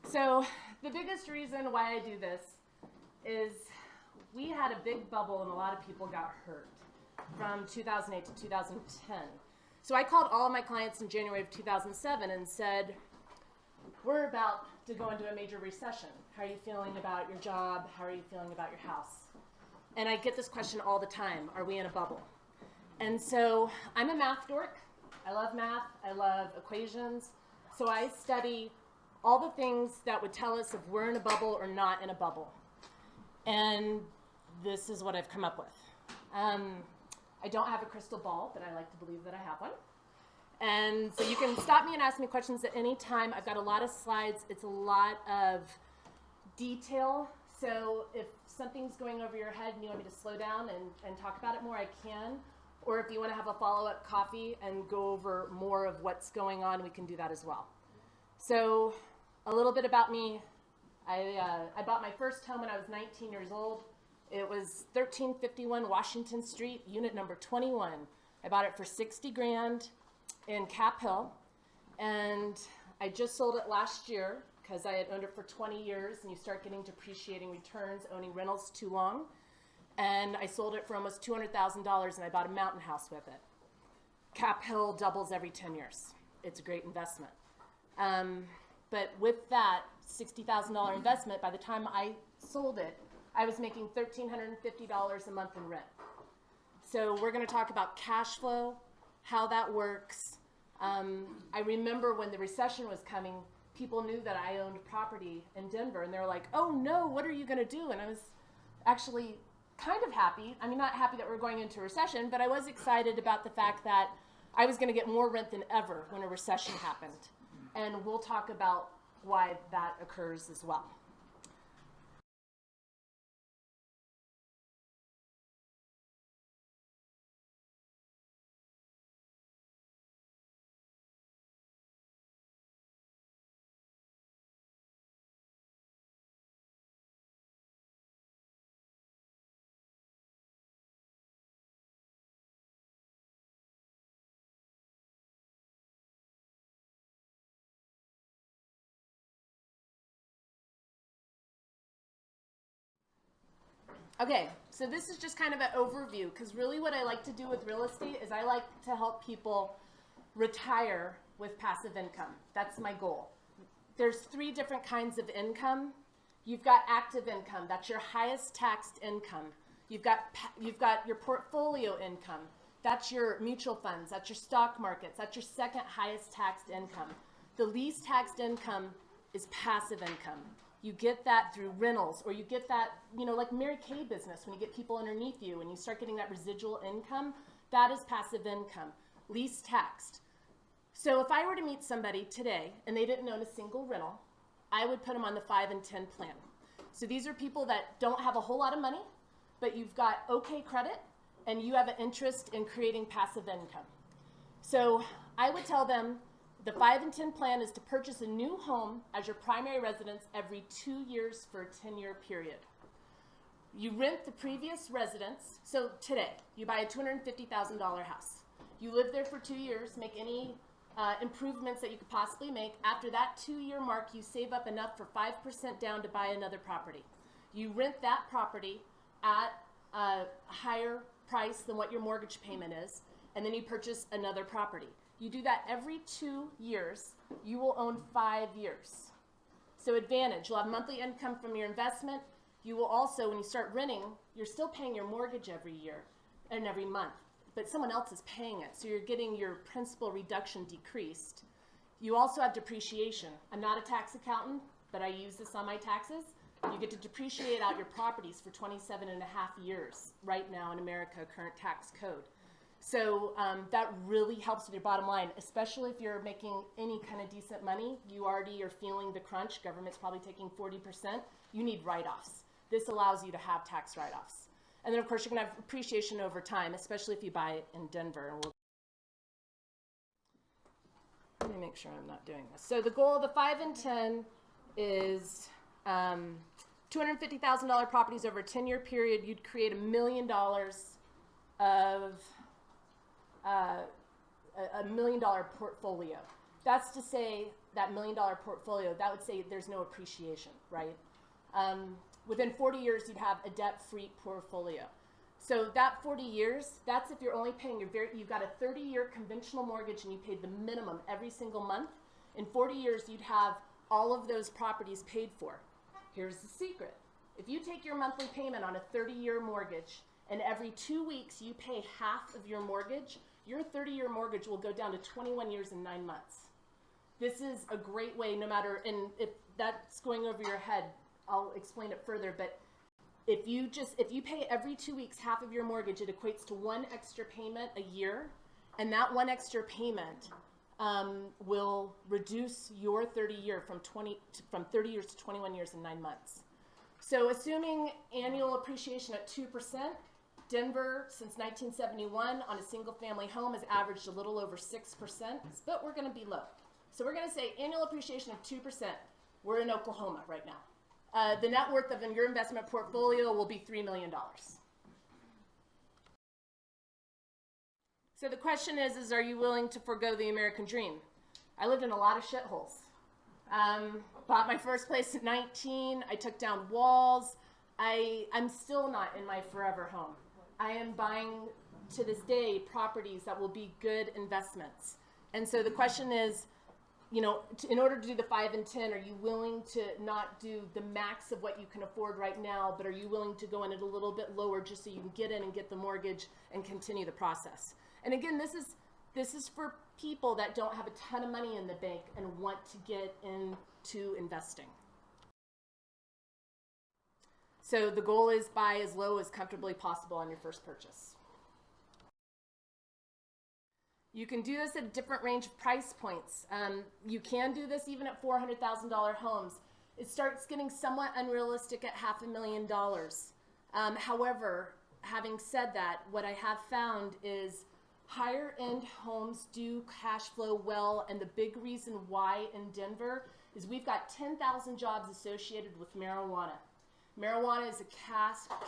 So the biggest reason why I do this is we had a big bubble and a lot of people got hurt from 2008 to 2010. So I called all of my clients in January of 2007 and said, we're about to go into a major recession. How are you feeling about your job? How are you feeling about your house? And I get this question all the time, are we in a bubble? And so I'm a math dork. I love math, I love equations. So I study all the things that would tell us if we're in a bubble or not in a bubble. And this is what I've come up with. I don't have a crystal ball, but I like to believe that I have one. And so you can stop me and ask me questions at any time. I've got a lot of slides. It's a lot of detail. So if something's going over your head and you want me to slow down and talk about it more, I can. Or if you want to have a follow-up coffee and go over more of what's going on, we can do that as well. So a little bit about me. I bought my first home when I was 19 years old. It was 1351 Washington Street, unit number 21. I bought it for 60 grand in Cap Hill, and I just sold it last year because I had owned it for 20 years, and you start getting depreciating returns owning rentals too long. And I sold it for almost $200,000, and I bought a mountain house with it. Cap Hill doubles every 10 years. It's a great investment. But with that $60,000 investment, by the time I sold it, I was making $1,350 a month in rent. So we're going to talk about cash flow, how that works. I remember when the recession was coming, people knew that I owned property in Denver, and they were like, oh no, what are you going to do? And I was actually kind of happy. I mean, not happy that we're going into a recession, but I was excited about the fact that I was going to get more rent than ever when a recession happened. And we'll talk about why that occurs as well. Okay, so this is just kind of an overview, because really what I like to do with real estate is I like to help people retire with passive income. That's my goal. There's three different kinds of income. You've got active income. That's your highest taxed income. You've got your portfolio income. That's your mutual funds. That's your stock markets. That's your second highest taxed income. The least taxed income is passive income. You get that through rentals, or you get that, like Mary Kay business, when you get people underneath you and you start getting that residual income, that is passive income, least taxed. So if I were to meet somebody today and they didn't own a single rental, I would put them on the 5 and 10 plan. So these are people that don't have a whole lot of money, but you've got okay credit and you have an interest in creating passive income. So I would tell them the 5 and 10 plan is to purchase a new home as your primary residence every 2 years for a 10-year period. You rent the previous residence. So today, you buy a $250,000 house. You live there for 2 years, make any improvements that you could possibly make. After that 2-year mark, you save up enough for 5% down to buy another property. You rent that property at a higher price than what your mortgage payment is, and then you purchase another property. You do that every 2 years, you will own 5 years. So advantage, you'll have monthly income from your investment. You will also, when you start renting, you're still paying your mortgage every year and every month, but someone else is paying it. So you're getting your principal reduction decreased. You also have depreciation. I'm not a tax accountant, but I use this on my taxes. You get to depreciate out your properties for 27 and a half years right now in America, current tax code. So that really helps with your bottom line, especially if you're making any kind of decent money. You already are feeling the crunch. Government's probably taking 40%. You need write-offs. This allows you to have tax write-offs. And then, of course, you're going to have appreciation over time, especially if you buy it in Denver. And let me make sure I'm not doing this. So the goal of the 5 and 10 is $250,000 properties over a 10-year period. You'd create $1 million of a $1 million portfolio. That's to say that $1 million portfolio, that would say there's no appreciation, right? Within 40 years, you'd have a debt-free portfolio. So that 40 years, that's if you're only paying you've got a 30-year conventional mortgage and you paid the minimum every single month. In 40 years, you'd have all of those properties paid for. Here's the secret. If you take your monthly payment on a 30-year mortgage and every 2 weeks you pay half of your mortgage, your 30-year mortgage will go down to 21 years and 9 months. This is a great way, no matter, and if that's going over your head, I'll explain it further, but if you pay every 2 weeks half of your mortgage, it equates to one extra payment a year, and that one extra payment will reduce your 30-year from 30 years to 21 years and 9 months. So assuming annual appreciation at 2%, Denver, since 1971, on a single-family home has averaged a little over 6%, but we're going to be low. So we're going to say annual appreciation of 2%. We're in Oklahoma right now. The net worth of your investment portfolio will be $3 million. So the question is are you willing to forego the American dream? I lived in a lot of shitholes. Bought my first place at 19. I took down walls. I'm still not in my forever home. I am buying, to this day, properties that will be good investments. And so the question is, you know, in order to do the 5 and 10, are you willing to not do the max of what you can afford right now, but are you willing to go in at a little bit lower just so you can get in and get the mortgage and continue the process? And again, this is for people that don't have a ton of money in the bank and want to get into investing. So the goal is buy as low as comfortably possible on your first purchase. You can do this at a different range of price points. You can do this even at $400,000 homes. It starts getting somewhat unrealistic at $500,000. However, having said that, what I have found is higher end homes do cash flow well, and the big reason why in Denver is we've got 10,000 jobs associated with marijuana. Marijuana is a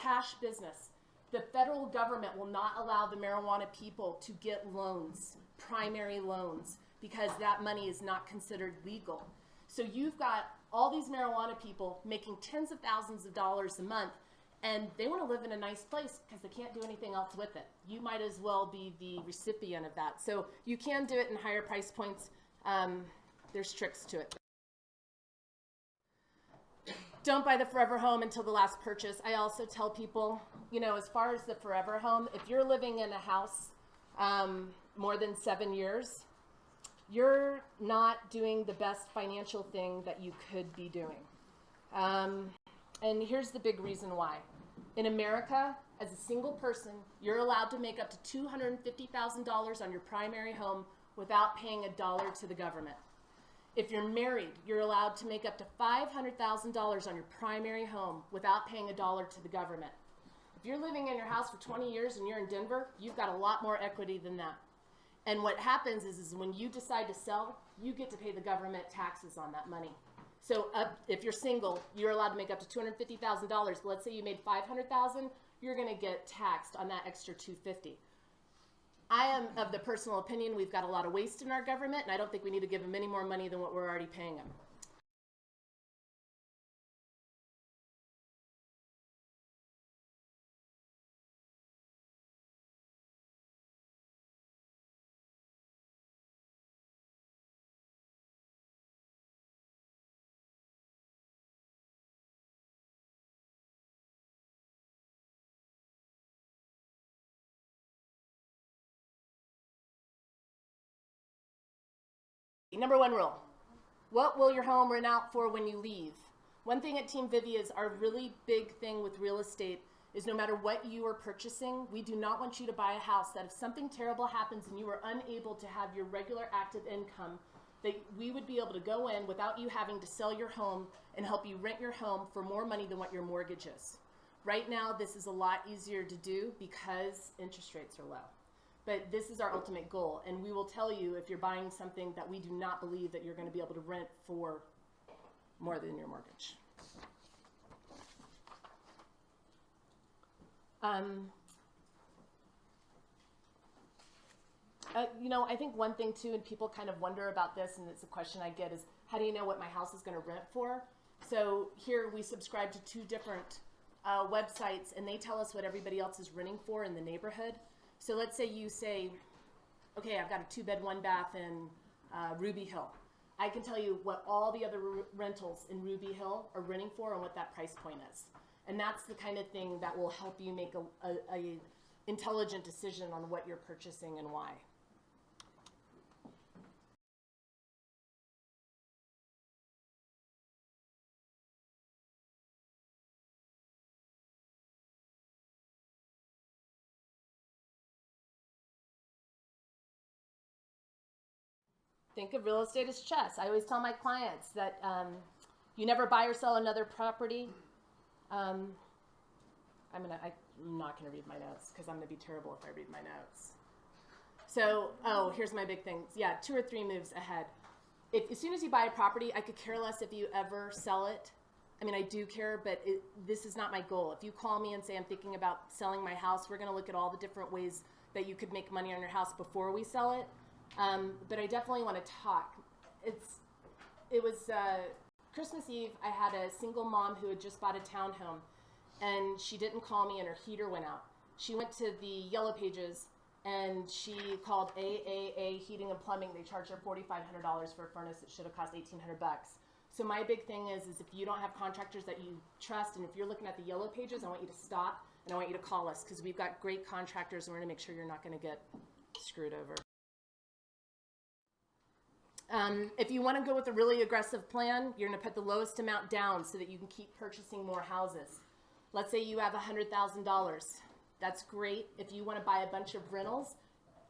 cash business. The federal government will not allow the marijuana people to get loans, primary loans, because that money is not considered legal. So you've got all these marijuana people making tens of thousands of dollars a month, and they want to live in a nice place because they can't do anything else with it. You might as well be the recipient of that. So you can do it in higher price points. There's tricks to it. Don't buy the forever home until the last purchase. I also tell people, you know, as far as the forever home, if you're living in a house more than 7 years, you're not doing the best financial thing that you could be doing. And here's the big reason why. In America, as a single person, you're allowed to make up to $250,000 on your primary home without paying a dollar to the government. If you're married, you're allowed to make up to $500,000 on your primary home without paying a dollar to the government. If you're living in your house for 20 years and you're in Denver, you've got a lot more equity than that. And what happens is when you decide to sell, you get to pay the government taxes on that money. So if you're single, you're allowed to make up to $250,000. But let's say you made $500,000, you're going to get taxed on that extra $250,000. I am of the personal opinion we've got a lot of waste in our government, and I don't think we need to give them any more money than what we're already paying them. Number 1 rule, what will your home rent out for when you leave? One thing at Team Vivi is our really big thing with real estate is no matter what you are purchasing, we do not want you to buy a house that if something terrible happens and you are unable to have your regular active income, that we would be able to go in without you having to sell your home and help you rent your home for more money than what your mortgage is. Right now, this is a lot easier to do because interest rates are low. But this is our ultimate goal, and we will tell you if you're buying something that we do not believe that you're going to be able to rent for more than your mortgage. You know, I think one thing too, and people kind of wonder about this, and it's a question I get, is How do you know what my house is going to rent for? So here we subscribe to 2 different websites, and they tell us what everybody else is renting for in the neighborhood. So let's say you say, okay, I've got a 2-bed, 1-bath in Ruby Hill. I can tell you what all the other rentals in Ruby Hill are renting for and what that price point is. And that's the kind of thing that will help you make a intelligent decision on what you're purchasing and why. Think of real estate as chess. I always tell my clients that you never buy or sell another property. I'm not going to read my notes because I'm going to be terrible if I read my notes. So, here's my big thing. Yeah, 2 or 3 moves ahead. As soon as you buy a property, I could care less if you ever sell it. I mean, I do care, but this is not my goal. If you call me and say I'm thinking about selling my house, we're going to look at all the different ways that you could make money on your house before we sell it. But I definitely want to talk. It was Christmas Eve. I had a single mom who had just bought a townhome, and she didn't call me, and her heater went out. She went to the Yellow Pages, and she called AAA Heating and Plumbing. They charged her $4,500 for a furnace that should have cost $1,800. So my big thing is if you don't have contractors that you trust, and if you're looking at the Yellow Pages, I want you to stop, and I want you to call us, because we've got great contractors, and we're going to make sure you're not going to get screwed over. If you want to go with a really aggressive plan, you're going to put the lowest amount down so that you can keep purchasing more houses. Let's say you have $100,000. That's great. If you want to buy a bunch of rentals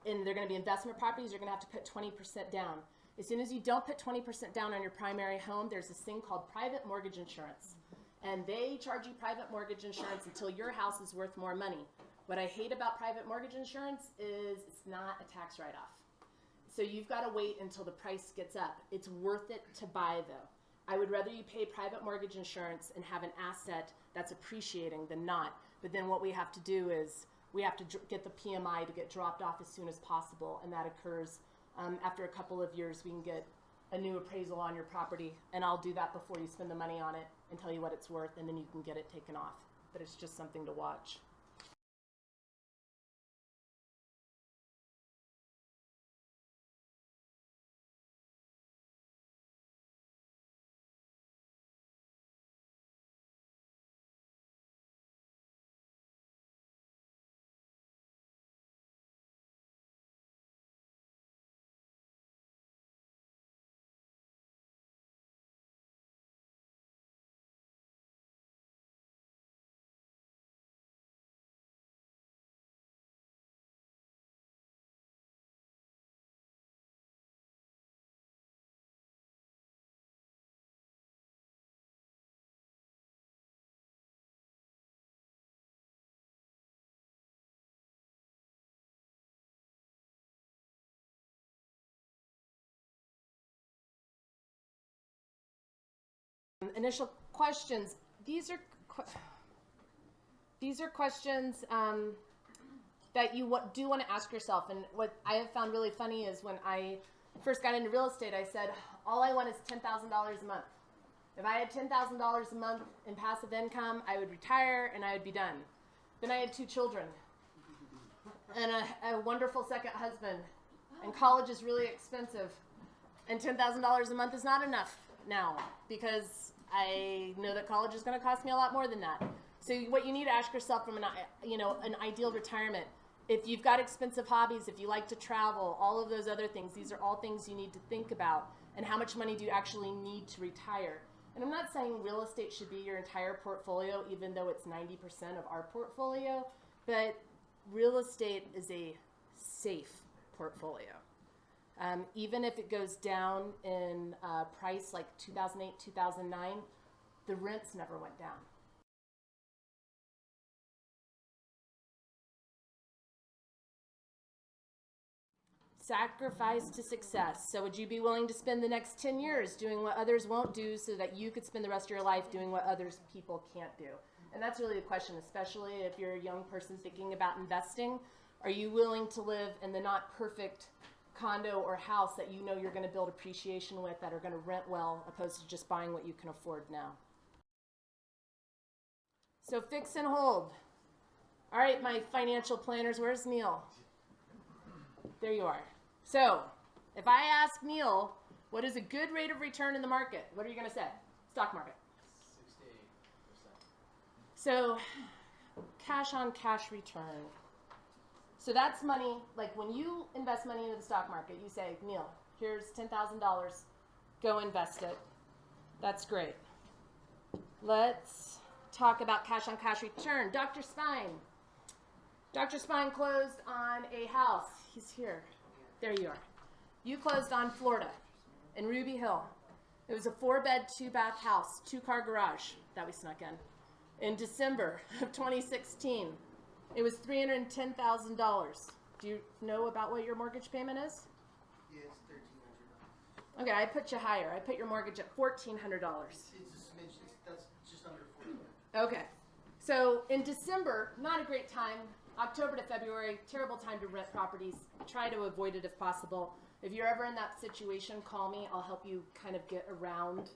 and they're going to be investment properties, you're going to have to put 20% down. As soon as you don't put 20% down on your primary home, there's this thing called private mortgage insurance. And they charge you private mortgage insurance until your house is worth more money. What I hate about private mortgage insurance is it's not a tax write-off. So you've got to wait until the price gets up. It's worth it to buy, though. I would rather you pay private mortgage insurance and have an asset that's appreciating than not. But then what we have to do is we have to get the PMI to get dropped off as soon as possible, and that occurs after a couple of years. We can get a new appraisal on your property, and I'll do that before you spend the money on it and tell you what it's worth, and then you can get it taken off. But it's just something to watch. Initial questions. These are questions that you do want to ask yourself. And what I have found really funny is when I first got into real estate, I said, all I want is $10,000 a month. If I had $10,000 a month in passive income, I would retire and I would be done. Then I had 2 children and a wonderful second husband. And college is really expensive. And $10,000 a month is not enough now, because I know that college is going to cost me a lot more than that. So what you need to ask yourself from an ideal retirement, if you've got expensive hobbies, if you like to travel, all of those other things, these are all things you need to think about. And how much money do you actually need to retire? And I'm not saying real estate should be your entire portfolio, even though it's 90% of our portfolio, but real estate is a safe portfolio. Even if it goes down in price like 2008, 2009, the rents never went down. Sacrifice to success. So would you be willing to spend the next 10 years doing what others won't do so that you could spend the rest of your life doing what others people can't do? And that's really the question, especially if you're a young person thinking about investing. Are you willing to live in the not perfect condo or house that you know you're going to build appreciation with, that are going to rent well, opposed to just buying what you can afford now. So fix and hold. All right, my financial planners, where's Neil? There you are. So if I ask Neil, what is a good rate of return in the market? What are you going to say? Stock market. 6 to 8%. So cash on cash return. So that's money, like when you invest money into the stock market, you say, Neil, here's $10,000, go invest it. That's great. Let's talk about cash on cash return. Dr. Spine. Dr. Spine closed on a house. He's here. There you are. You closed on Florida in Ruby Hill. It was a 4-bed, 2-bath house, 2-car garage that we snuck in December of 2016. It was $310,000. Do you know about what your mortgage payment is? Yeah, it's $1,300. Okay, I put you higher. I put your mortgage at $1,400. It's a smidge. That's just under 40. Okay. So in December, not a great time. October to February, terrible time to rent properties. Try to avoid it if possible. If you're ever in that situation, call me. I'll help you kind of get around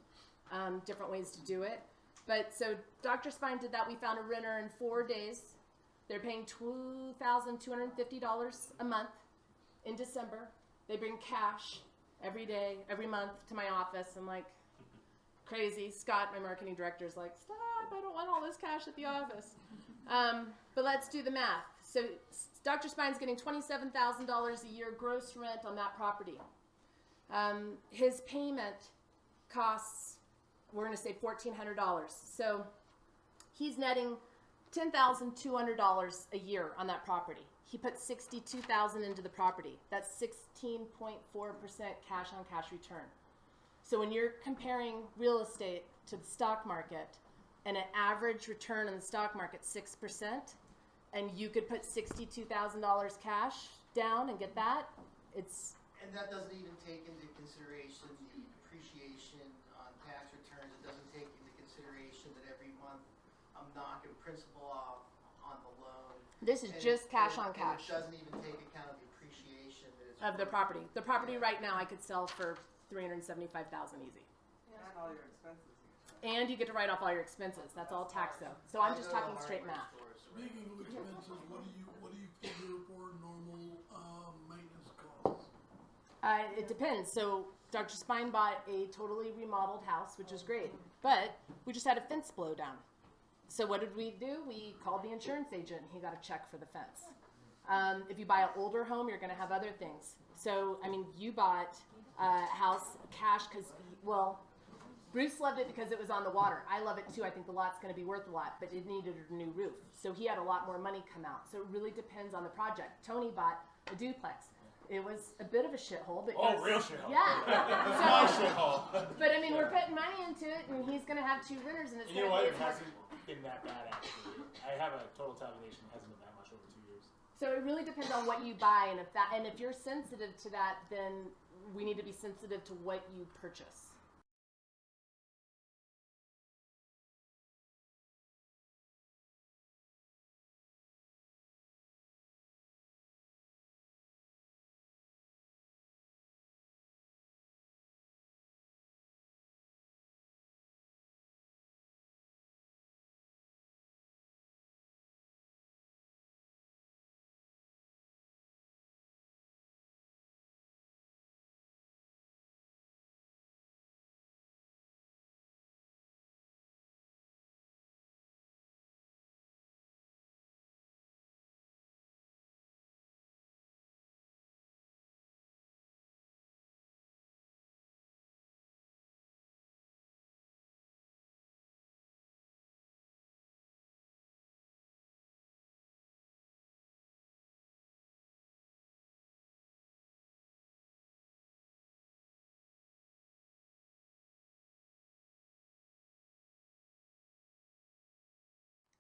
different ways to do it. But so Dr. Spine did that. We found a renter in 4 days. They're paying $2,250 a month in December. They bring cash every day, every month to my office. I'm like, crazy. Scott, my marketing director, is like, stop, I don't want all this cash at the office. But let's do the math. So Dr. Spine's getting $27,000 a year gross rent on that property. His payment costs, we're going to say $1,400. So he's netting $10,200 a year on that property. He put $62,000 into the property. That's 16.4% cash on cash return. So when you're comparing real estate to the stock market, and an average return in the stock market 6%, and you could put $62,000 cash down and get that, it's... And that doesn't even take into consideration the depreciation on tax returns. It doesn't take into consideration that every month I'm knocking principal off on the loan. This is just cash on cash. It doesn't even take account of the appreciation that it's of the property. The property right now I could sell for $375,000 easy. And all your expenses. And you get to write off all your expenses. That's all tax though. So I'm just talking straight math. Speaking of expenses, what do you figure for normal maintenance costs? It depends. So Dr. Spine bought a totally remodeled house, which is great, but we just had a fence blow down. So what did we do? We called the insurance agent. He got a check for the fence. If you buy an older home, you're going to have other things. So, I mean, you bought a house cash because, well, Bruce loved it because it was on the water. I love it too. I think the lot's going to be worth a lot, but it needed a new roof. So he had a lot more money come out. So it really depends on the project. Tony bought a duplex. It was a bit of a shithole, but real shithole. Yeah. My So, shithole. but I mean, we're putting money into it, and he's going to have 2 renters, and it's And you know going what? to be. It hasn't been that bad actually. I have a total tabulation. It hasn't been that much over 2 years. So it really depends on what you buy, and if you're sensitive to that, then we need to be sensitive to what you purchase.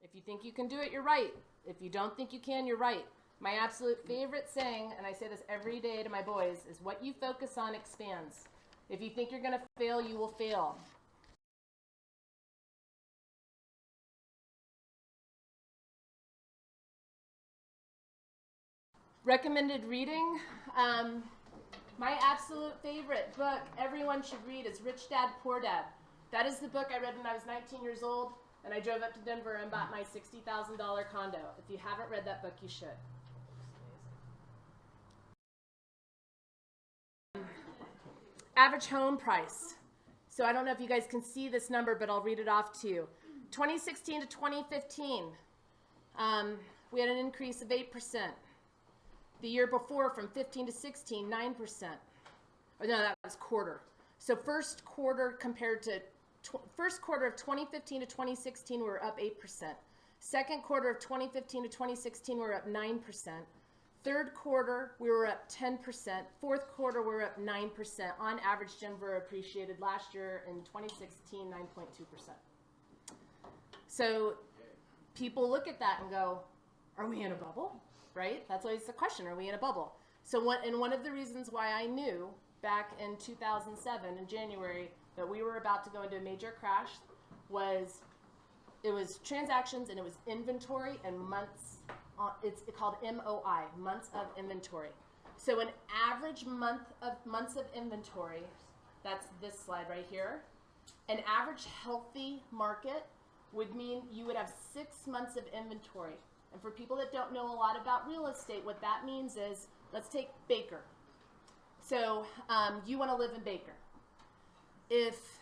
If you think you can do it, you're right. If you don't think you can, you're right. My absolute favorite saying, and I say this every day to my boys, is what you focus on expands. If you think you're going to fail, you will fail. Recommended reading. My absolute favorite book everyone should read is Rich Dad, Poor Dad. That is the book I read when I was 19 years old, and I drove up to Denver and bought my $60,000 condo. If you haven't read that book, you should. Average home price. So I don't know if you guys can see this number, but I'll read it off to you. 2016 to 2015, we had an increase of 8%. The year before, from 15 to 16, 9%. Oh, no, that was quarter. So first quarter compared to first quarter of 2015 to 2016, we were up 8%. Second quarter of 2015 to 2016, we were up 9%. Third quarter, we were up 10%. Fourth quarter, we were up 9%. On average, Denver appreciated last year in 2016, 9.2%. So people look at that and go, are we in a bubble? Right? That's always the question, are we in a bubble? So one of the reasons why I knew back in 2007 in January that we were about to go into a major crash was it was transactions and it was inventory and months. It's called MOI, months of inventory. So an average months of inventory, that's this slide right here. An average healthy market would mean you would have 6 months of inventory. And for people that don't know a lot about real estate, what that means is, let's take Baker. So you want to live in Baker. If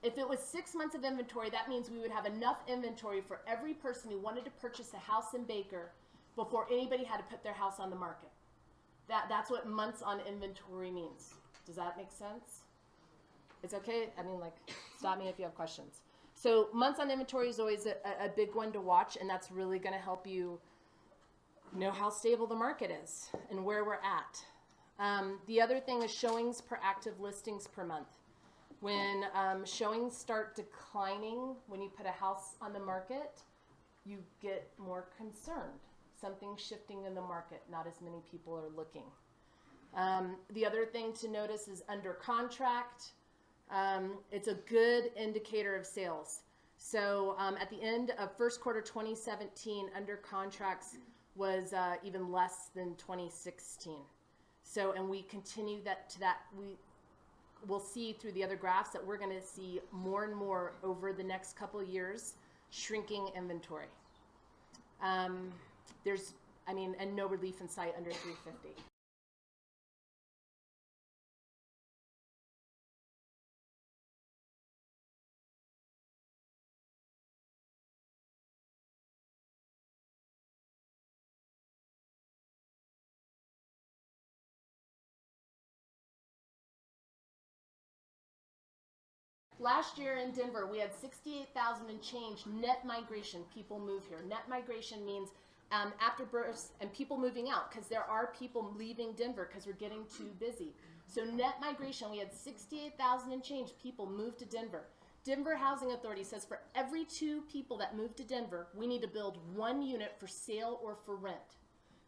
it was 6 months of inventory, that means we would have enough inventory for every person who wanted to purchase a house in Baker before anybody had to put their house on the market. That's what months on inventory means. Does that make sense? It's okay? I mean, like, stop me if you have questions. So months on inventory is always a big one to watch, and that's really going to help you know how stable the market is and where we're at. The other thing is showings per active listings per month. When showings start declining, when you put a house on the market, you get more concerned. Something's shifting in the market. Not as many people are looking. The other thing to notice is under contract. It's a good indicator of sales. So at the end of first quarter 2017, under contracts was even less than 2016. So, and we continue we'll see through the other graphs that we're going to see more and more over the next couple of years shrinking inventory. And no relief in sight under 350. Last year in Denver, we had 68,000 and change net migration. People move here. Net migration means after births and people moving out, because there are people leaving Denver because we're getting too busy. So net migration, we had 68,000 and change people move to Denver. Denver Housing Authority says for every 2 people that move to Denver, we need to build 1 unit for sale or for rent.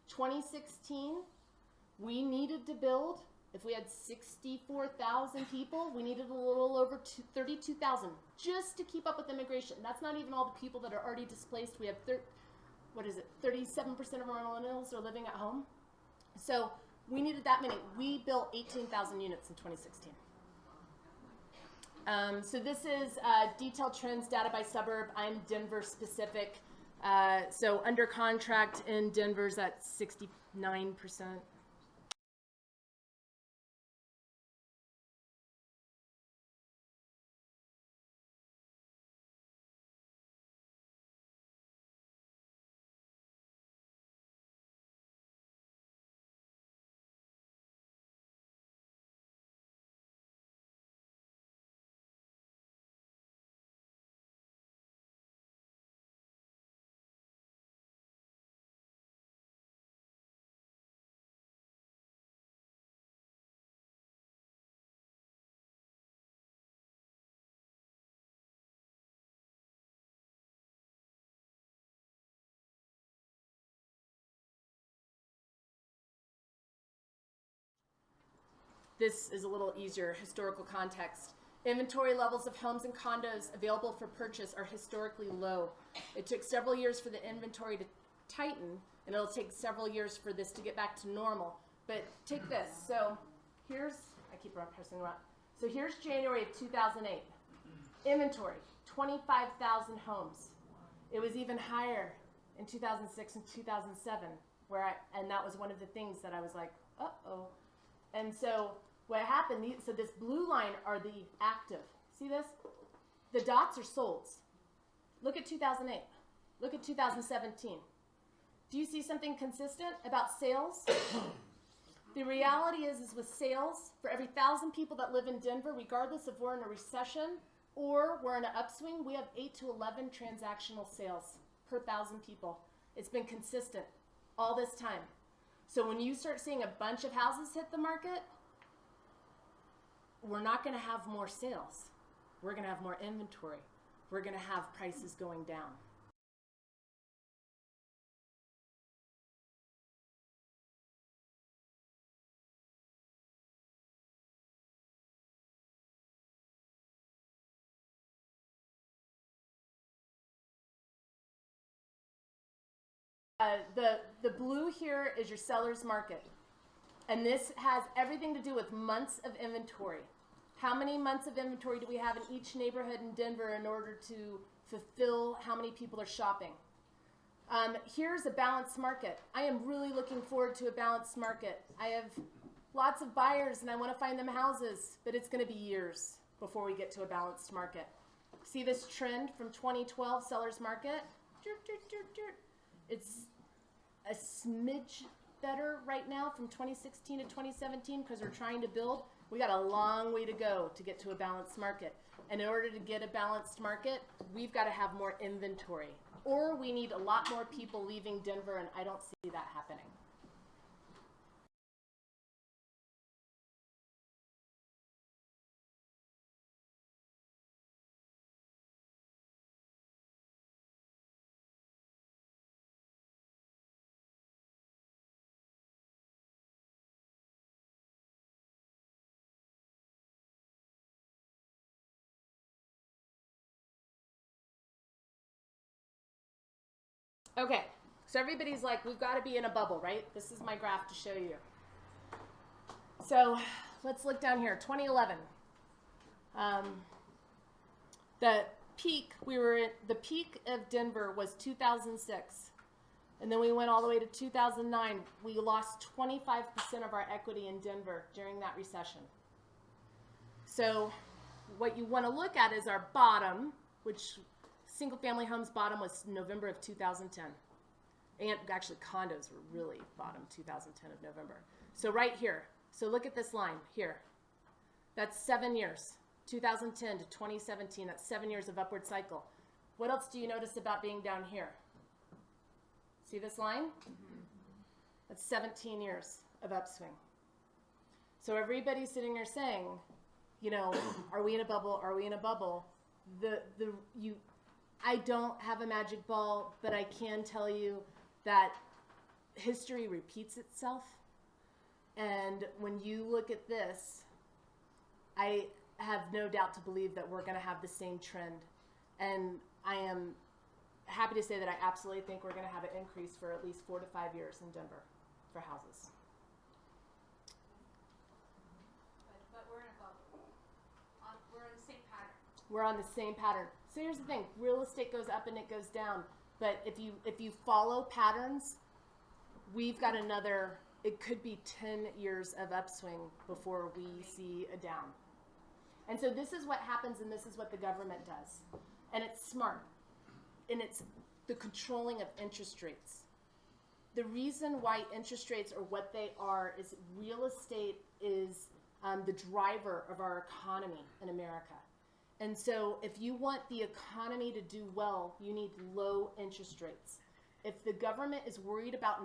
2016, we needed to build, if we had 64,000 people, we needed a little over 32,000 just to keep up with immigration. That's not even all the people that are already displaced. We have 37% of our millennials are living at home. So we needed that many. We built 18,000 units in 2016. So this is detailed trends, data by suburb. I'm Denver specific. So under contract in Denver's at 69%. This is a little easier historical context. Inventory levels of homes and condos available for purchase are historically low. It took several years for the inventory to tighten, and it'll take several years for this to get back to normal. But take this. So here's, I keep pressing around. So here's January of 2008. Inventory, 25,000 homes. It was even higher in 2006 and 2007, and that was one of the things that I was like, uh-oh. And so what happened, so this blue line are the active. See this? The dots are solds. Look at 2008. Look at 2017. Do you see something consistent about sales? The reality is with sales, for every 1,000 people that live in Denver, regardless if we're in a recession or we're in an upswing, we have 8 to 11 transactional sales per 1,000 people. It's been consistent all this time. So when you start seeing a bunch of houses hit the market, we're not going to have more sales. We're going to have more inventory. We're going to have prices going down. The blue here is your seller's market. And this has everything to do with months of inventory. How many months of inventory do we have in each neighborhood in Denver in order to fulfill how many people are shopping? Here's a balanced market. I am really looking forward to a balanced market. I have lots of buyers and I want to find them houses, but it's going to be years before we get to a balanced market. See this trend from 2012 seller's market? It's a smidge better right now from 2016 to 2017 because we're trying to build. We got a long way to go to get to a balanced market. And in order to get a balanced market, we've got to have more inventory. Or we need a lot more people leaving Denver, and I don't see that happening. Okay, so everybody's like, we've got to be in a bubble, right? This is my graph to show you. So let's look down here, 2011. The peak of Denver was 2006. And then we went all the way to 2009. We lost 25% of our equity in Denver during that recession. So what you want to look at is our bottom, which single family homes bottom was November of 2010. And actually condos were really bottom 2010 of November. So right here, so look at this line here. That's 7 years, 2010 to 2017. That's 7 years of upward cycle. What else do you notice about being down here? See this line? That's 17 years of upswing. So everybody's sitting there saying, you know, are we in a bubble? Are we in a bubble? I don't have a magic ball, but I can tell you that history repeats itself. And when you look at this, I have no doubt to believe that we're going to have the same trend. And I am happy to say that I absolutely think we're going to have an increase for at least 4 to 5 years in Denver for houses. But we're in a bubble. We're in the same pattern. We're on the same pattern. So here's the thing, real estate goes up and it goes down. But if you follow patterns, we've got another, it could be 10 years of upswing before we see a down. And so this is what happens, and this is what the government does. And it's smart. And it's the controlling of interest rates. The reason why interest rates are what they are is real estate is the driver of our economy in America. And so if you want the economy to do well, you need low interest rates. If the government is worried about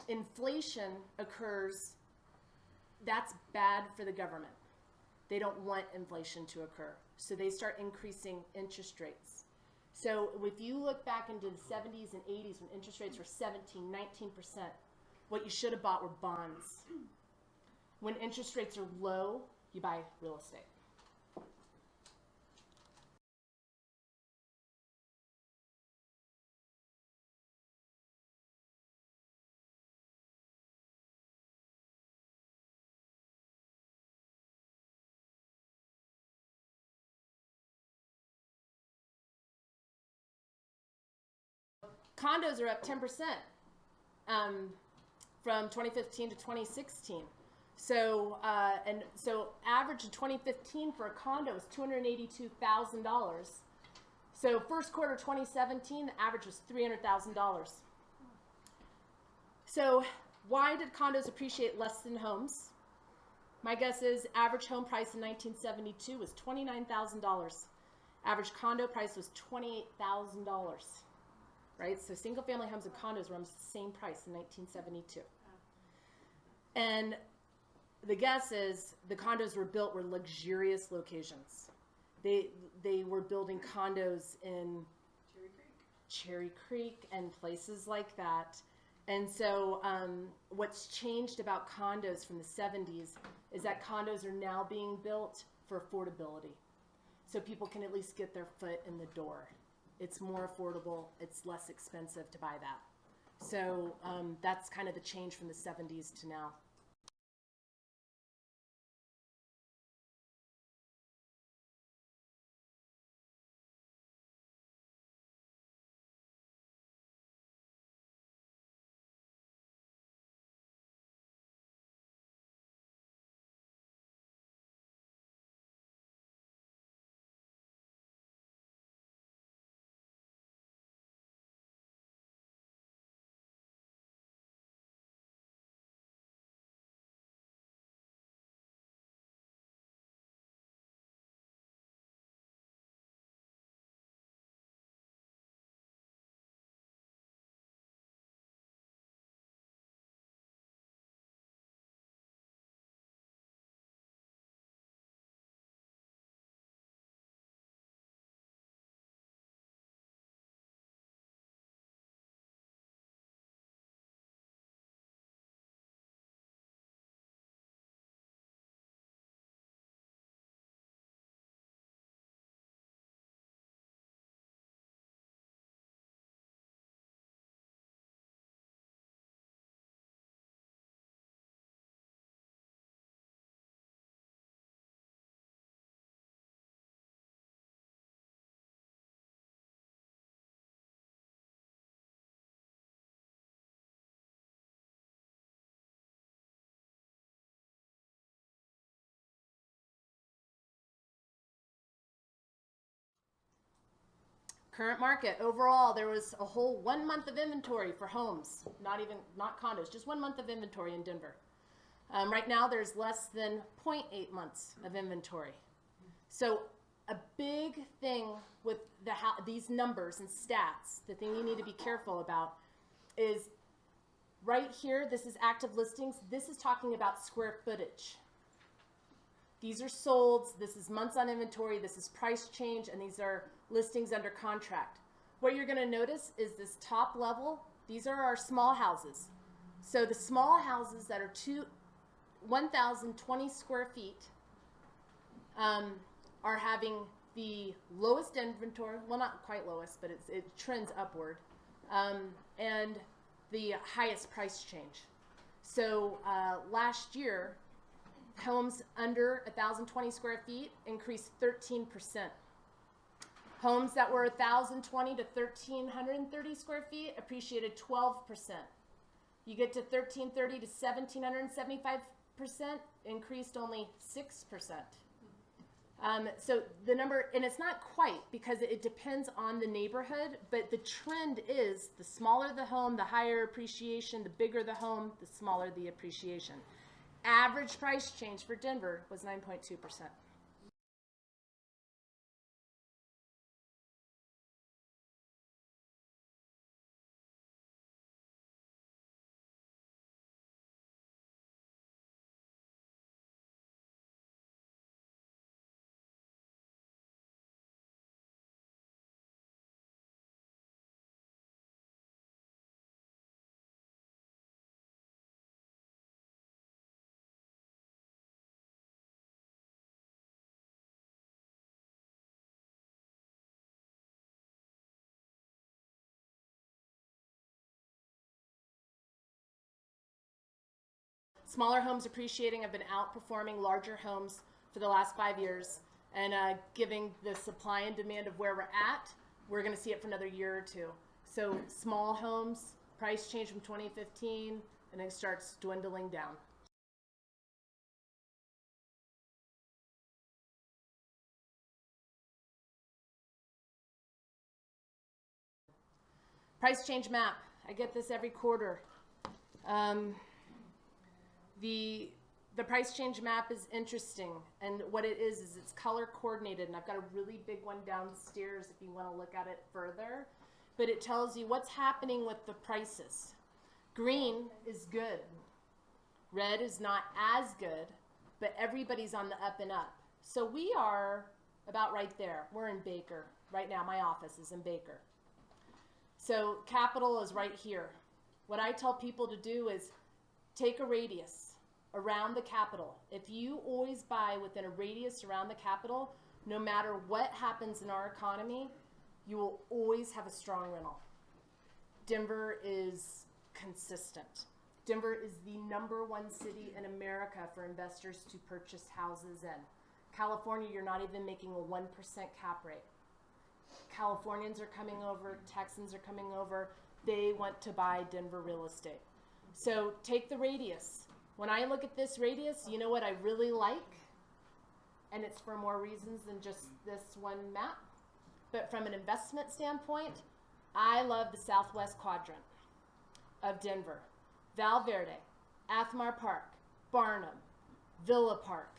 inflation occurs, that's bad for the government. They don't want inflation to occur. So they start increasing interest rates. So if you look back into the 70s and 80s when interest rates were 17, 19%, what you should have bought were bonds. When interest rates are low, you buy real estate. Condos are up 10% from 2015 to 2016. So average in 2015 for a condo is $282,000. So first quarter 2017, the average was $300,000. So why did condos appreciate less than homes? My guess is average home price in 1972 was $29,000. Average condo price was $28,000. Right? So single family homes and condos were almost the same price in 1972. And the guess is the condos were built were luxurious locations. They were building condos in Cherry Creek and places like that. And so what's changed about condos from the 70s is that condos are now being built for affordability. So people can at least get their foot in the door. It's more affordable. It's less expensive to buy that. So that's kind of the change from the 70s to now. Current market overall, there was a whole 1 month of inventory for homes, not condos, just 1 month of inventory in Denver. Right now, there's less than 0.8 months of inventory. So a big thing with these numbers and stats, the thing you need to be careful about is right here, this is active listings. This is talking about square footage. These are solds, this is months on inventory, this is price change, and these are listings under contract. What you're gonna notice is this top level, these are our small houses. So the small houses that are 1,020 square feet are having the lowest inventory, well not quite lowest, but it trends upward, and the highest price change. So last year, homes under 1,020 square feet increased 13%. Homes that were 1,020 to 1,330 square feet appreciated 12%. You get to 1,330 to 1,775%, increased only 6%. So the number, and it's not quite because it depends on the neighborhood, but the trend is the smaller the home, the higher appreciation, the bigger the home, the smaller the appreciation. Average price change for Denver was 9.2%. Smaller homes appreciating have been outperforming larger homes for the last 5 years, and giving the supply and demand of where we're at, we're going to see it for another year or two. So small homes, price change from 2015, and it starts dwindling down. Price change map. I get this every quarter. The price change map is interesting, and what it is it's color coordinated, and I've got a really big one downstairs if you want to look at it further. But it tells you what's happening with the prices. Green is good. Red is not as good, but everybody's on the up and up. So we are about right there. We're in Baker. Right now, my office is in Baker. So capital is right here. What I tell people to do is take a radius around the capital. If you always buy within a radius around the capital, no matter what happens in our economy, you will always have a strong rental. Denver is consistent. Denver is the #1 city in America for investors to purchase houses in. California, you're not even making a 1% cap rate. Californians are coming over, Texans are coming over. They want to buy Denver real estate. So take the radius. When I look at this radius, you know what I really like? And it's for more reasons than just this one map. But from an investment standpoint, I love the southwest quadrant of Denver. Val Verde, Athmar Park, Barnum, Villa Park,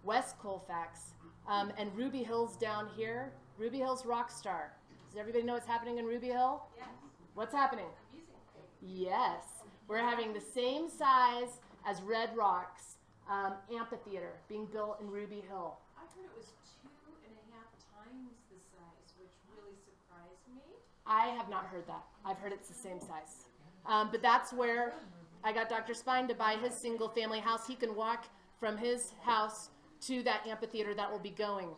West Colfax, and Ruby Hill's down here. Ruby Hill's Rockstar. Does everybody know what's happening in Ruby Hill? Yes, What's happening? a music. Yes. We're having the same size as Red Rocks amphitheater being built in Ruby Hill. I heard it was 2.5 times the size, which really surprised me. I have not heard that. I've heard it's the same size. But that's where I got Dr. Spine to buy his single family house. He can walk from his house to that amphitheater that will be going.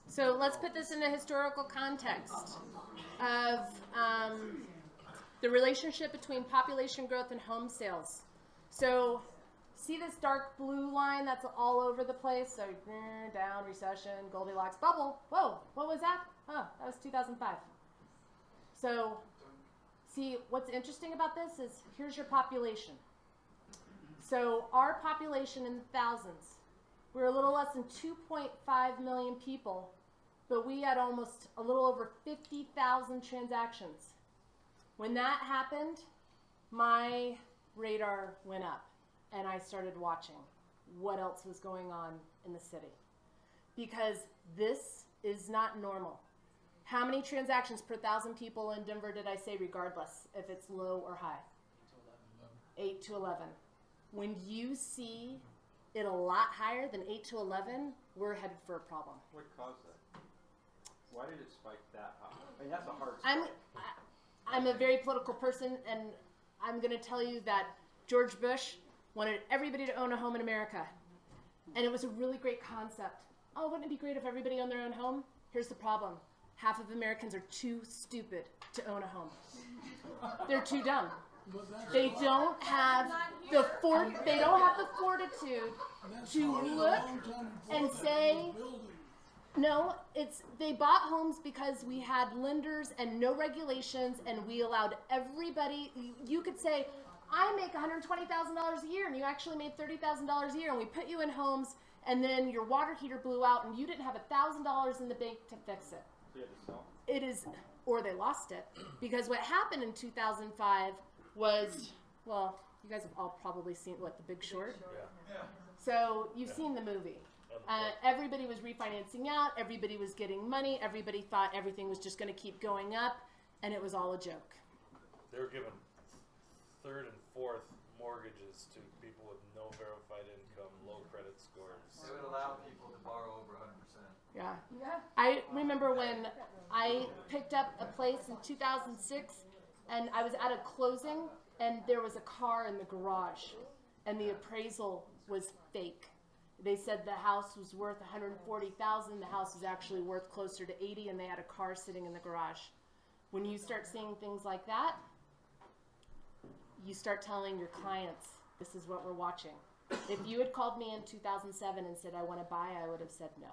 So let's put this in a historical context of the relationship between population growth and home sales. So see this dark blue line that's all over the place? So down, recession, Goldilocks, bubble. Whoa, what was that? Oh, that was 2005. So see, what's interesting about this is here's your population. So our population in the thousands, we're a little less than 2.5 million people, but we had almost a little over 50,000 transactions. When that happened, my radar went up and I started watching what else was going on in the city. Because this is not normal. How many transactions per 1,000 people in Denver did I say, regardless if it's low or high? 8 to 11. When you see it a lot higher than 8 to 11, we're headed for a problem. What caused that? Why did it spike that high? I mean, that's a hard I'm a very political person, and I'm going to tell you that George Bush wanted everybody to own a home in America. And it was a really great concept. Oh, wouldn't it be great if everybody owned their own home? Here's the problem. Half of Americans are too stupid to own a home. They're too dumb. They don't have the fortitude to look and say, no, they bought homes because we had lenders and no regulations, and we allowed everybody. You could say, I make $120,000 a year, and you actually made $30,000 a year, and we put you in homes, and then your water heater blew out, and you didn't have $1,000 in the bank to fix it. You had to sell. It is, or they lost it, because what happened in 2005 was, well, you guys have all probably seen The Big Short. Yeah. So you've seen the movie. Everybody was refinancing out. Everybody was getting money. Everybody thought everything was just going to keep going up, and it was all a joke. They were given third and fourth mortgages to people with no verified income, low credit scores. They would allow people to borrow over 100%. Yeah. I remember when I picked up a place in 2006, and I was at a closing, and there was a car in the garage, and the appraisal was fake. They said the house was worth $140,000. The house was actually worth closer to $80,000, and they had a car sitting in the garage. When you start seeing things like that, you start telling your clients, this is what we're watching. If you had called me in 2007 and said, I want to buy, I would have said no.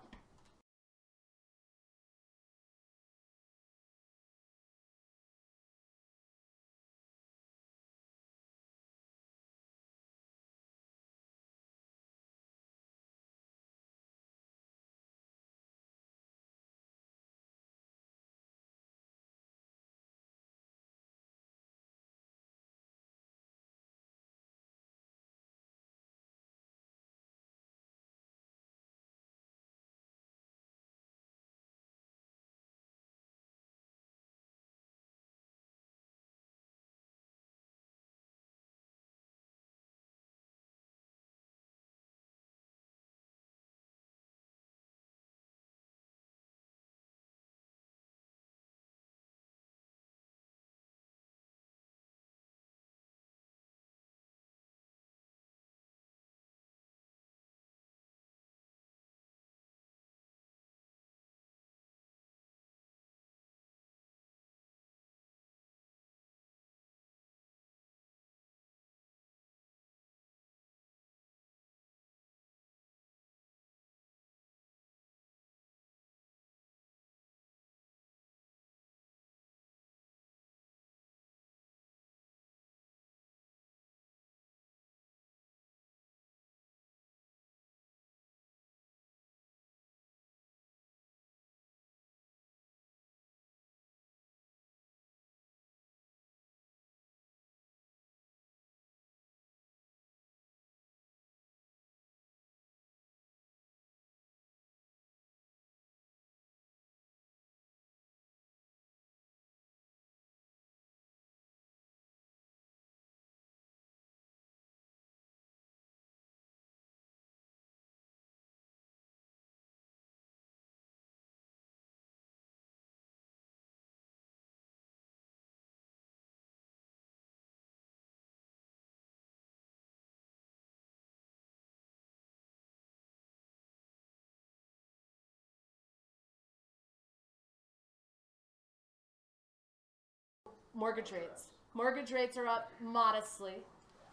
Mortgage rates. Mortgage rates are up modestly,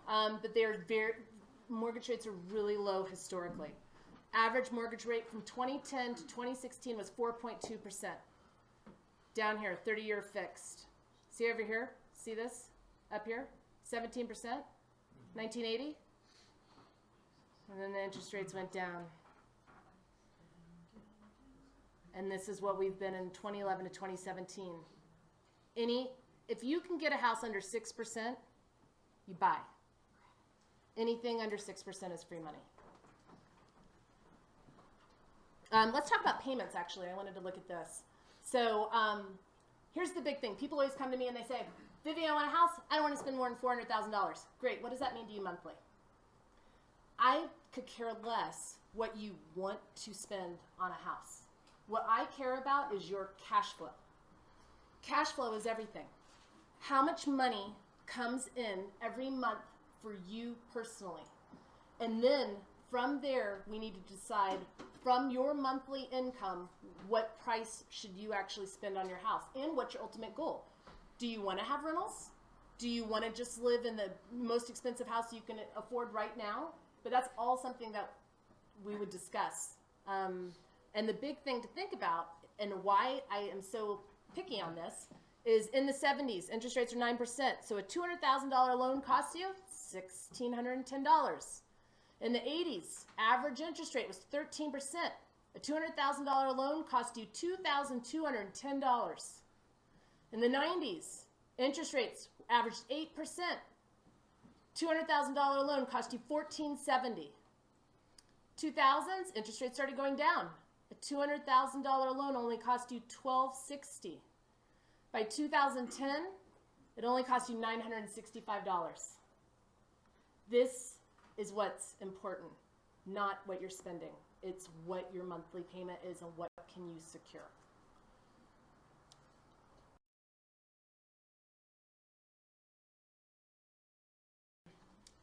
but mortgage rates are really low historically. Average mortgage rate from 2010 to 2016 was 4.2%. Down here, 30-year fixed. See over here? See this? Up here? 17%? 1980? And then the interest rates went down. And this is what we've been in 2011 to 2017. If you can get a house under 6%, you buy. Anything under 6% is free money. Let's talk about payments, actually. I wanted to look at this. So here's the big thing. People always come to me and they say, Vivian, I want a house. I don't want to spend more than $400,000. Great. What does that mean to you monthly? I could care less what you want to spend on a house. What I care about is your cash flow. Cash flow is everything. How much money comes in every month for you personally? And then from there, we need to decide from your monthly income, what price should you actually spend on your house and what's your ultimate goal? Do you want to have rentals? Do you want to just live in the most expensive house you can afford right now? But that's all something that we would discuss. And the big thing to think about and why I am so picky on this is in the 70s, interest rates are 9%. So a $200,000 loan costs you $1,610. In the 80s, average interest rate was 13%. A $200,000 loan cost you $2,210. In the 90s, interest rates averaged 8%. $200,000 loan cost you $1,470. 2000s, interest rates started going down. A $200,000 loan only cost you $1,260. By 2010, it only cost you $965. This is what's important, not what you're spending. It's what your monthly payment is and what can you secure.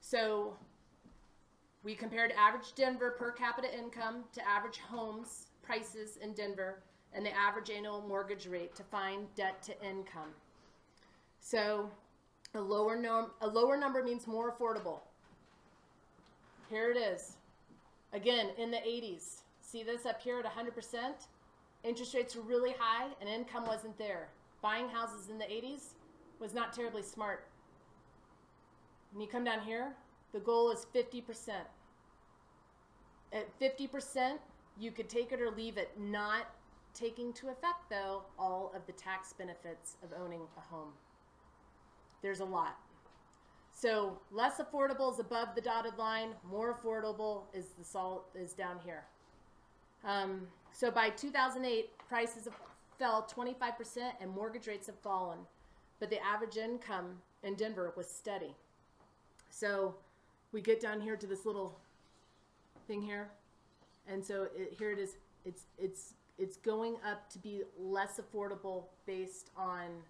So we compared average Denver per capita income to average homes prices in Denver and the average annual mortgage rate to find debt to income. So a lower number means more affordable. Here it is. Again, in the 80s. See this up here at 100%? Interest rates were really high and income wasn't there. Buying houses in the 80s was not terribly smart. When you come down here, the goal is 50%. At 50%, you could take it or leave it, not taking to effect, though, all of the tax benefits of owning a home. There's a lot. So less affordable is above the dotted line, more affordable is down here. So by 2008, prices have fell 25% and mortgage rates have fallen, but the average income in Denver was steady. So we get down here to this little thing here, and so here it is. It's going up to be less affordable based on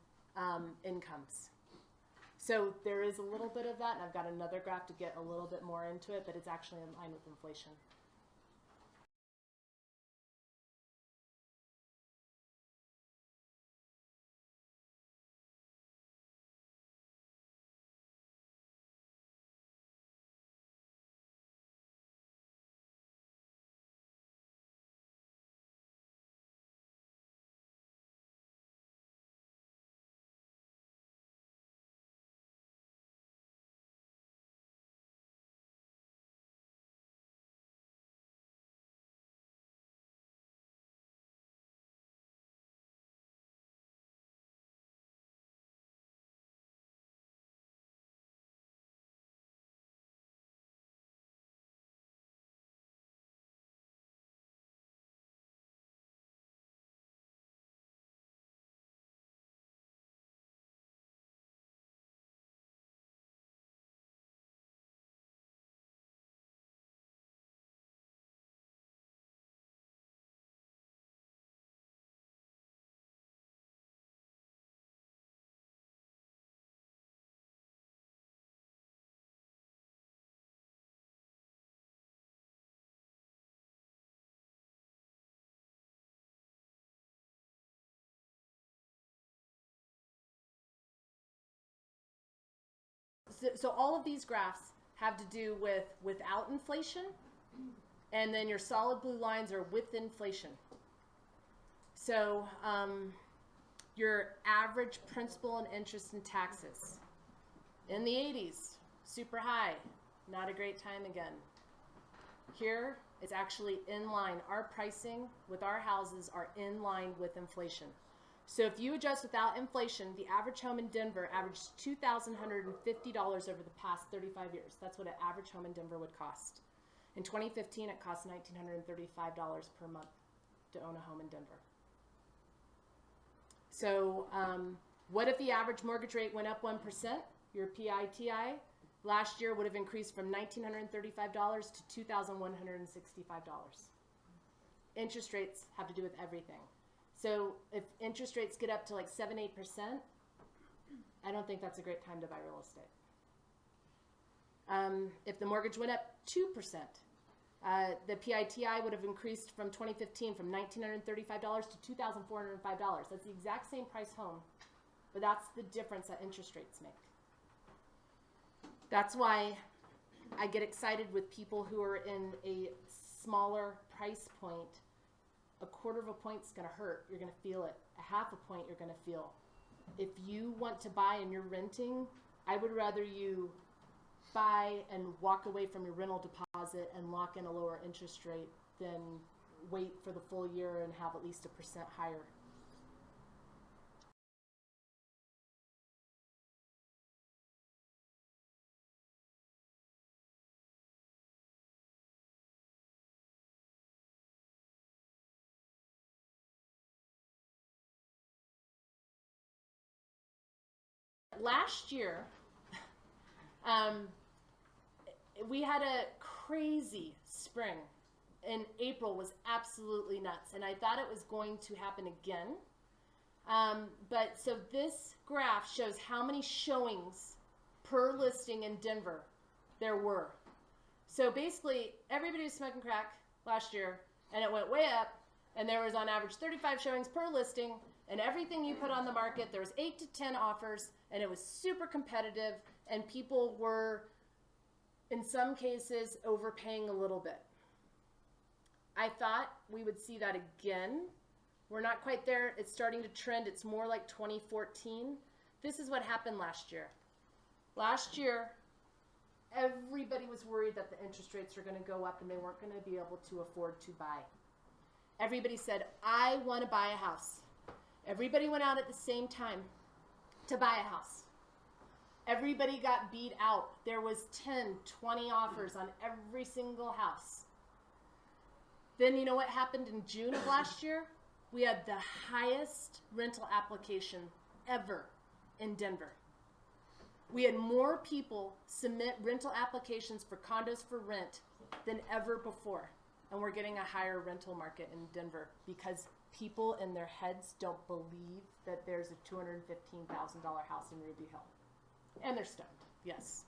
incomes. So there is a little bit of that, and I've got another graph to get a little bit more into it, but it's actually in line with inflation. So all of these graphs have to do with without inflation, and then your solid blue lines are with inflation. So your average principal and interest and taxes. In the 80s, super high, not a great time again. Here, it's actually in line. Our pricing with our houses are in line with inflation. So if you adjust without inflation, the average home in Denver averaged $2,150 over the past 35 years. That's what an average home in Denver would cost. In 2015, it cost $1,935 per month to own a home in Denver. So what if the average mortgage rate went up 1%? Your PITI last year would have increased from $1,935 to $2,165. Interest rates have to do with everything. So if interest rates get up to like 7-8%, I don't think that's a great time to buy real estate. If the mortgage went up 2%, the PITI would have increased from 2015 from $1,935 to $2,405. That's the exact same price home, but that's the difference that interest rates make. That's why I get excited with people who are in a smaller price point. A quarter of a point's going to hurt. You're going to feel it. A half a point you're going to feel. If you want to buy and you're renting, I would rather you buy and walk away from your rental deposit and lock in a lower interest rate than wait for the full year and have at least 1% higher. Last year, we had a crazy spring, and April was absolutely nuts, and I thought it was going to happen again. But so this graph shows how many showings per listing in Denver there were. So basically, everybody was smoking crack last year, and it went way up, and there was on average 35 showings per listing, and everything you put on the market, there was 8 to 10 offers, and it was super competitive, and people were, in some cases, overpaying a little bit. I thought we would see that again. We're not quite there. It's starting to trend. It's more like 2014. This is what happened last year. Last year, everybody was worried that the interest rates were going to go up and they weren't going to be able to afford to buy. Everybody said, I want to buy a house. Everybody went out at the same time to buy a house. Everybody got beat out. There was 10, 20 offers on every single house. Then you know what happened in June of last year? We had the highest rental application ever in Denver. We had more people submit rental applications for condos for rent than ever before. And we're getting a higher rental market in Denver because people in their heads don't believe that there's a $215,000 house in Ruby Hill. And they're stoned, yes.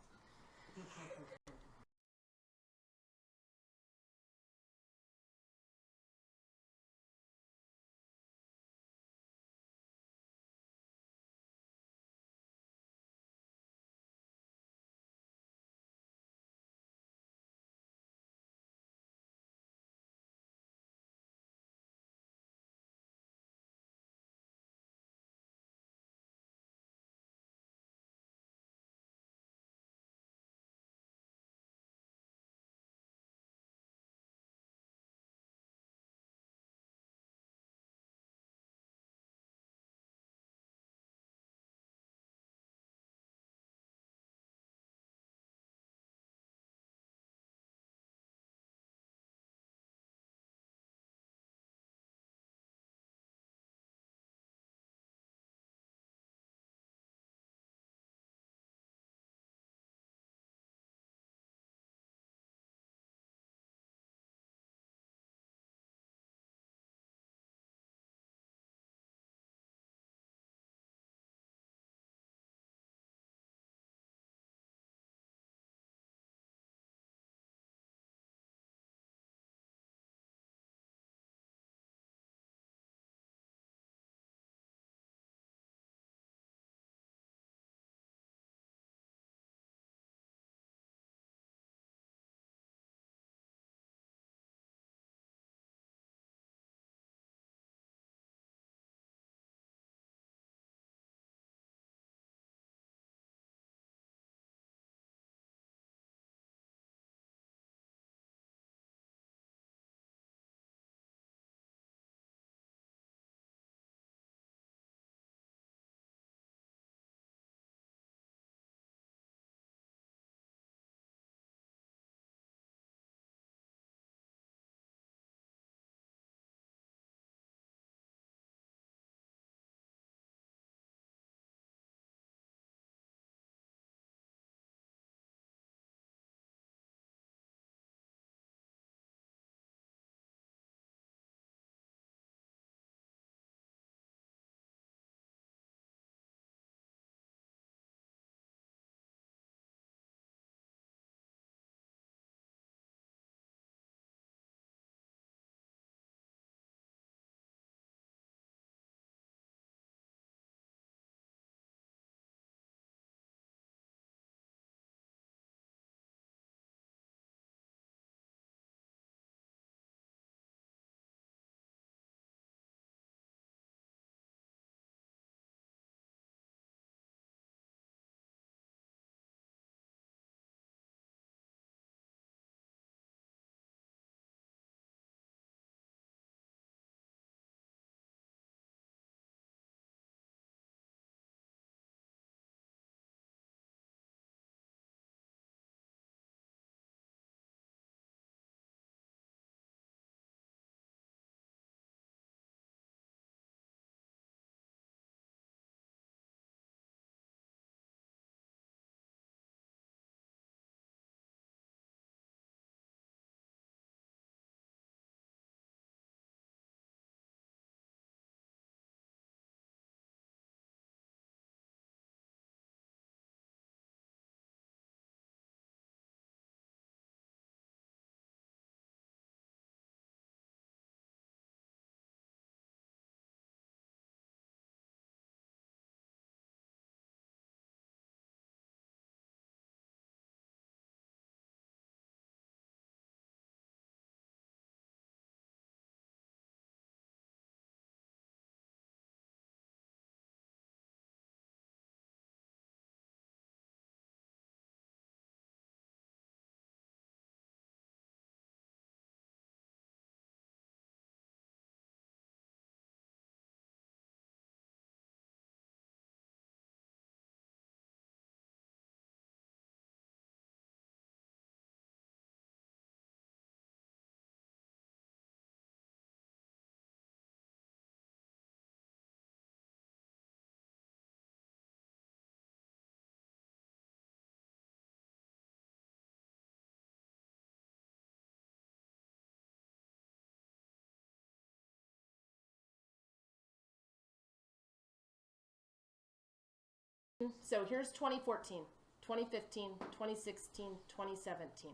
So here's 2014, 2015, 2016, 2017.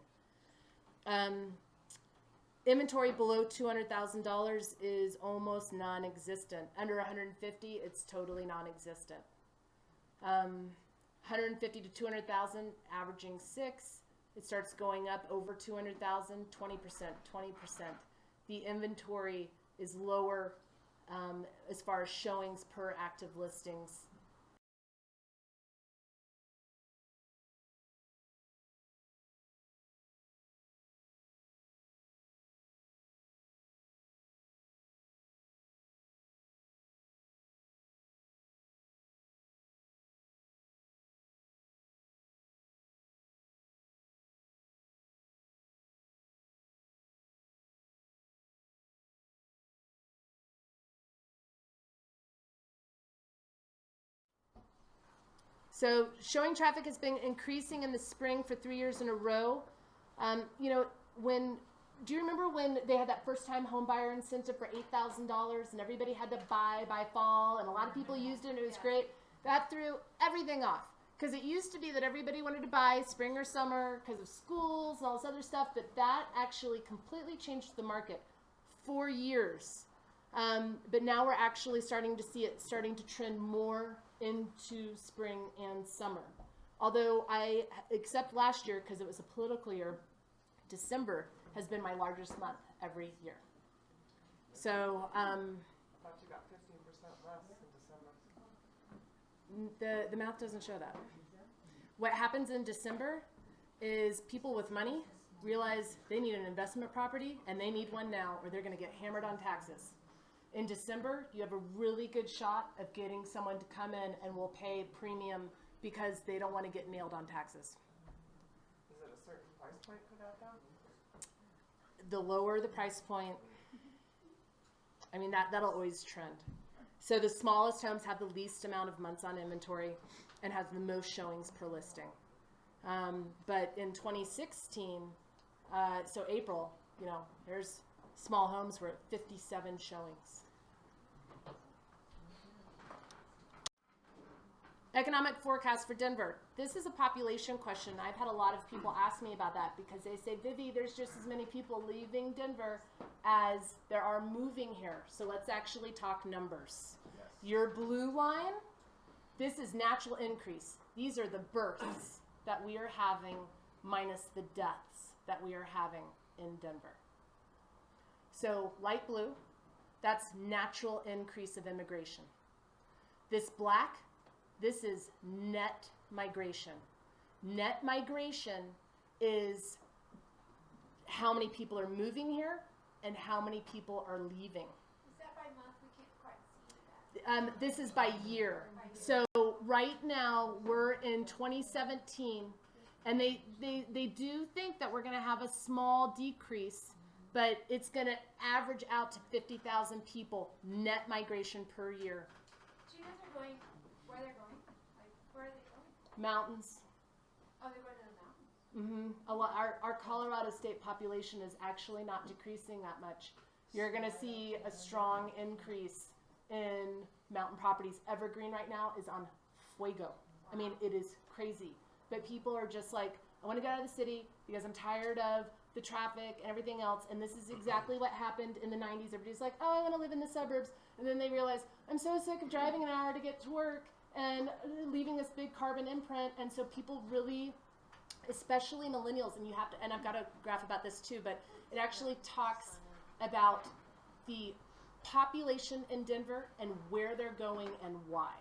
Inventory below $200,000 is almost non-existent. Under 150, it's totally non-existent. 150 to 200,000, averaging 6. It starts going up over 200,000, 20%, 20%. The inventory is lower as far as showings per active listings. So showing traffic has been increasing in the spring for 3 years in a row. You know, do you remember when they had that first time home buyer incentive for $8,000 and everybody had to buy by fall and a lot of people used it and it was great? That threw everything off because it used to be that everybody wanted to buy spring or summer because of schools and all this other stuff, but that actually completely changed the market. 4 years. But now we're actually starting to see it starting to trend more into spring and summer. Although except last year, because it was a political year, December has been my largest month every year. So I thought you got 15% less in December. the math doesn't show that. What happens in December is people with money realize they need an investment property and they need one now or they're going to get hammered on taxes. In December, you have a really good shot of getting someone to come in and will pay premium because they don't want to get nailed on taxes. Is it a certain price point for that though? The lower the price point, I mean, that'll always trend. So the smallest homes have the least amount of months on inventory and have the most showings per listing. But in 2016, so April, you know, there's small homes were at 57 showings. Economic forecast for Denver. This is a population question. I've had a lot of people ask me about that because they say, Vivi, there's just as many people leaving Denver as there are moving here. So let's actually talk numbers. Yes. Your blue line, this is natural increase. These are the births that we are having minus the deaths that we are having in Denver. So light blue, that's natural increase of immigration. This black, this is net migration. Net migration is how many people are moving here and how many people are leaving. Is that by month? We can't quite see that. This is by year. So right now we're in 2017 and they do think that we're going to have a small decrease, but it's going to average out to 50,000 people net migration per year. So you guys are going where they're going? Like, where are they going? Mountains. Oh, they're going to the mountains. Our Colorado state population is actually not decreasing that much. You're going to see a strong increase in mountain properties. Evergreen right now is on fuego. I mean, it is crazy. But people are just like, I want to get out of the city because I'm tired of the traffic and everything else. And this is exactly what happened in the 90s. Everybody's like, oh, I want to live in the suburbs. And then they realize, I'm so sick of driving an hour to get to work and leaving this big carbon imprint. And so people really, especially millennials, and I've got a graph about this too, but it actually talks about the population in Denver and where they're going and why.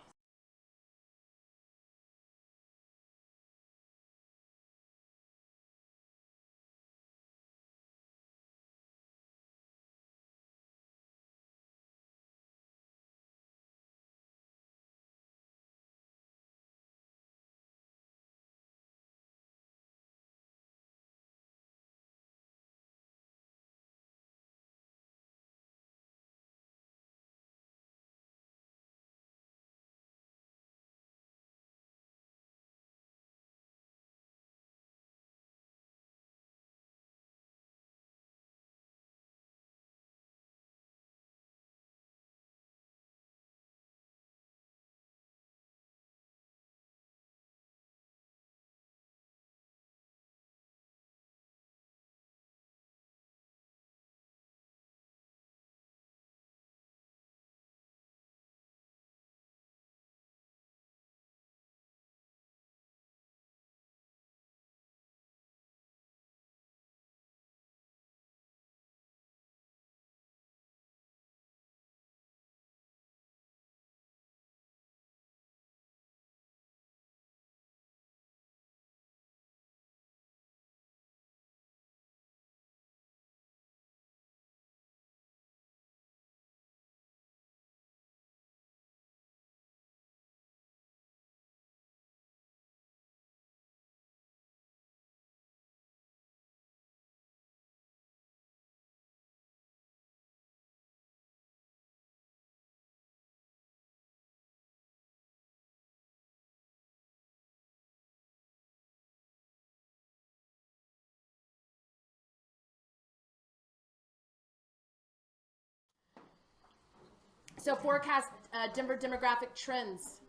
So forecast Denver demographic trends.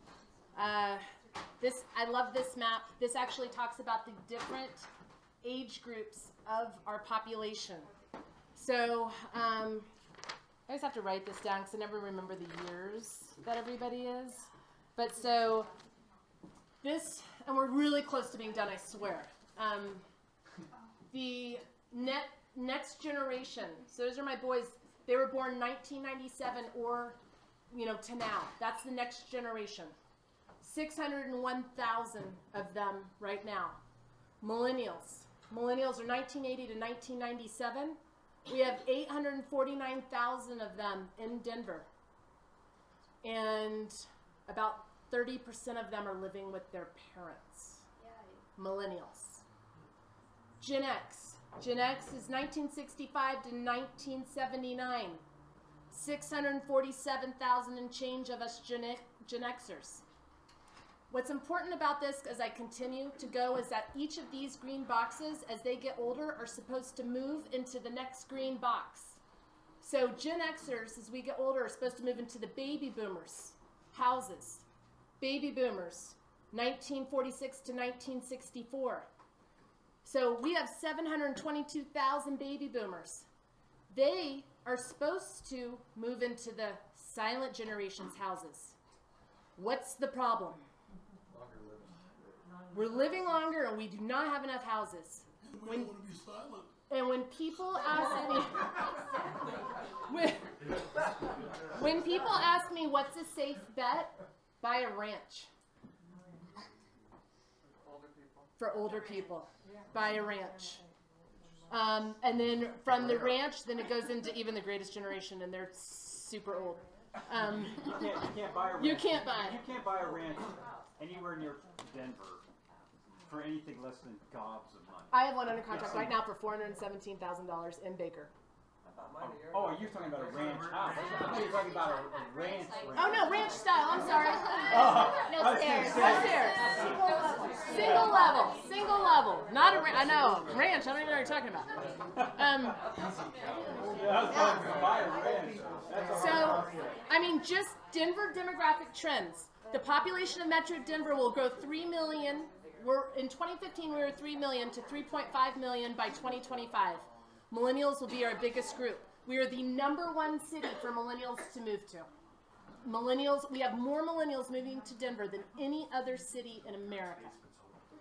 I love this map. This actually talks about the different age groups of our population. So I just have to write this down because I never remember the years that everybody is. But so this, and we're really close to being done, I swear. The next generation. So those are my boys. They were born 1997 or, to now. That's the next generation. 601,000 of them right now. Millennials. Millennials are 1980 to 1997. We have 849,000 of them in Denver. And about 30% of them are living with their parents. Millennials. Gen X. Gen X is 1965 to 1979. 647,000 and change of us Gen Xers. What's important about this as I continue to go is that each of these green boxes, as they get older, are supposed to move into the next green box. So Gen Xers, as we get older, are supposed to move into the baby boomers' houses. Baby boomers, 1946 to 1964. So we have 722,000 baby boomers. They are supposed to move into the silent generation's houses. What's the problem? We're living longer and we do not have enough houses. And we don't want to be silent. And when people ask me, when people ask me what's a safe bet, buy a ranch. Older people. For older people, buy a ranch. And then from the ranch, then it goes into even the greatest generation, and they're super old. You can't buy a ranch. You can't buy. You can't buy a ranch anywhere near Denver for anything less than gobs of money. I have one under contract right now for $417,000 in Baker. I thought mine a year Oh, ago. you're talking about a ranch house. I thought you were talking about a ranch. Oh no, ranch style. I'm sorry. No stairs. Upstairs. Single level. Single level. Not a ranch. I know. Ranch. I don't even know what you're talking about. Yeah, I was going to buy a ranch. That's So, I mean, just Denver demographic trends. The population of Metro Denver will grow 3 million. In 2015, we were 3 million to 3.5 million by 2025. Millennials will be our biggest group. We are the #1 city for millennials to move to. Millennials, we have more millennials moving to Denver than any other city in America.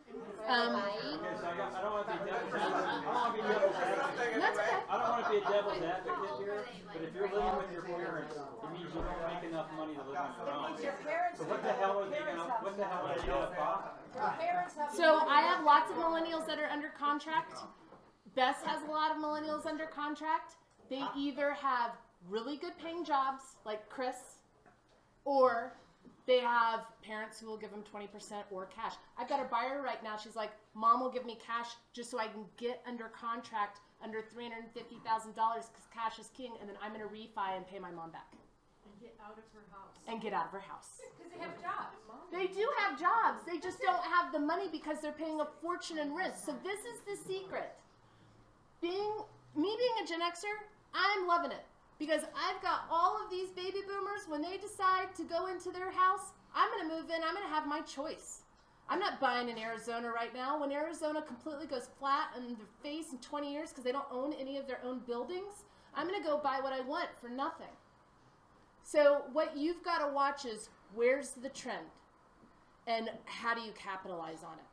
Okay, so I don't want to be devil's advocate. That's okay. I don't want to be a devil's advocate here, but if you're living with your parents, it means you don't make enough money to live on your own. So what the hell are they gonna buy? So I have lots of millennials that are under contract. Bess has a lot of millennials under contract. They either have really good paying jobs, like Chris, or they have parents who will give them 20% or cash. I've got a buyer right now. She's like, Mom will give me cash just so I can get under contract under $350,000 because cash is king, and then I'm going to refi and pay my mom back. And get out of her house. And get out of her house. Because they have jobs. They do have jobs. They just don't have the money because they're paying a fortune in rent. So this is the secret. Being a Gen Xer, I'm loving it. Because I've got all of these baby boomers, when they decide to go into their house, I'm going to move in, I'm going to have my choice. I'm not buying in Arizona right now. When Arizona completely goes flat in their face in 20 years because they don't own any of their own buildings, I'm going to go buy what I want for nothing. So what you've got to watch is, where's the trend? And how do you capitalize on it?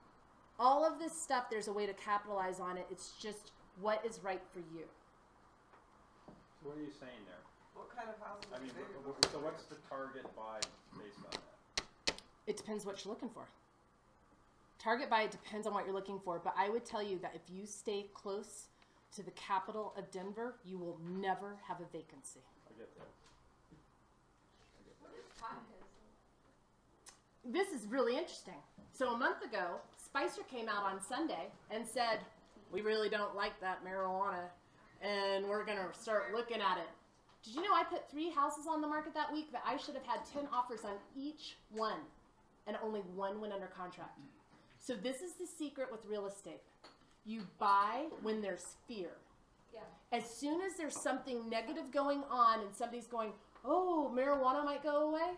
All of this stuff, there's a way to capitalize on it. It's just what is right for you. What are you saying there? What kind of houses I mean, do they so what's the target buy based on that? It depends what you're looking for. Target buy, it depends on what you're looking for, but I would tell you that if you stay close to the capital of Denver, you will never have a vacancy. I get that. What is podcast? This is really interesting. So a month ago, Spicer came out on Sunday and said, we really don't like that marijuana, and we're going to start looking at it. Did you know I put 3 houses on the market that week that I should have had 10 offers on each one, and only 1 went under contract? So this is the secret with real estate. You buy when there's fear. Yeah. As soon as there's something negative going on and somebody's going, oh, marijuana might go away.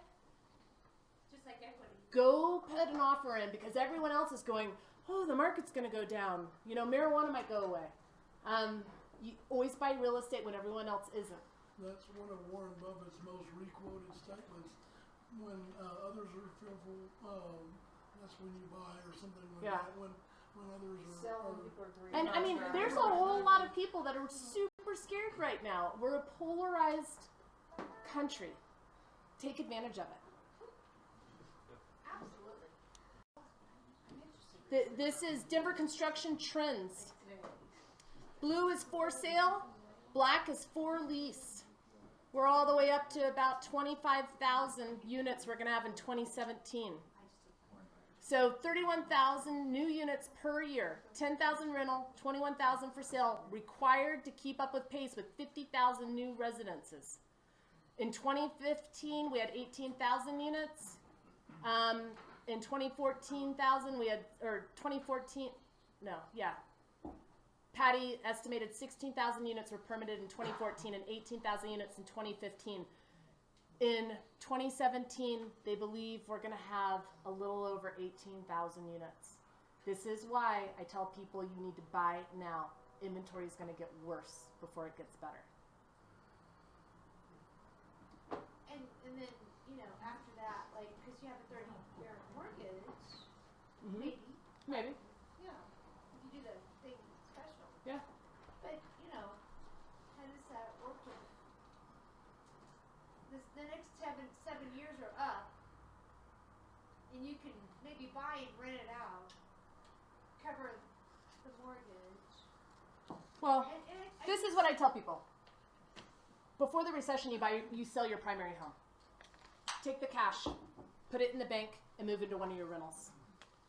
Just like equity. Go put an offer in because everyone else is going, oh, the market's going to go down. You know, marijuana might go away. You always buy real estate when everyone else isn't. That's one of Warren Buffett's most requoted statements. When others are fearful, that's when you buy, or something like Yeah. that. When others are. Sell when people are greedy. And I mean, there's a whole lot of people that are super scared right now. We're a polarized country. Take advantage of it. Absolutely. This is Denver construction trends. Blue is for sale, black is for lease. We're all the way up to about 25,000 units we're going to have in 2017. So 31,000 new units per year, 10,000 rental, 21,000 for sale, required to keep up with pace with 50,000 new residences. In 2015, we had 18,000 units. In 2014, we had, or 2014, no, yeah. Patty estimated 16,000 units were permitted in 2014 and 18,000 units in 2015. In 2017, they believe we're going to have a little over 18,000 units. This is why I tell people you need to buy now. Inventory is going to get worse before it gets better. And then, you know, after that, like, because you have a 30-year mortgage, maybe. Maybe. Yeah. If you do the thing special. Yeah. But, you know, how does that work with the next seven years are up, and you can maybe buy and rent it out, cover the mortgage. Well, And this is what I tell people. Before the recession, you sell your primary home. Take the cash, put it in the bank, and move into one of your rentals.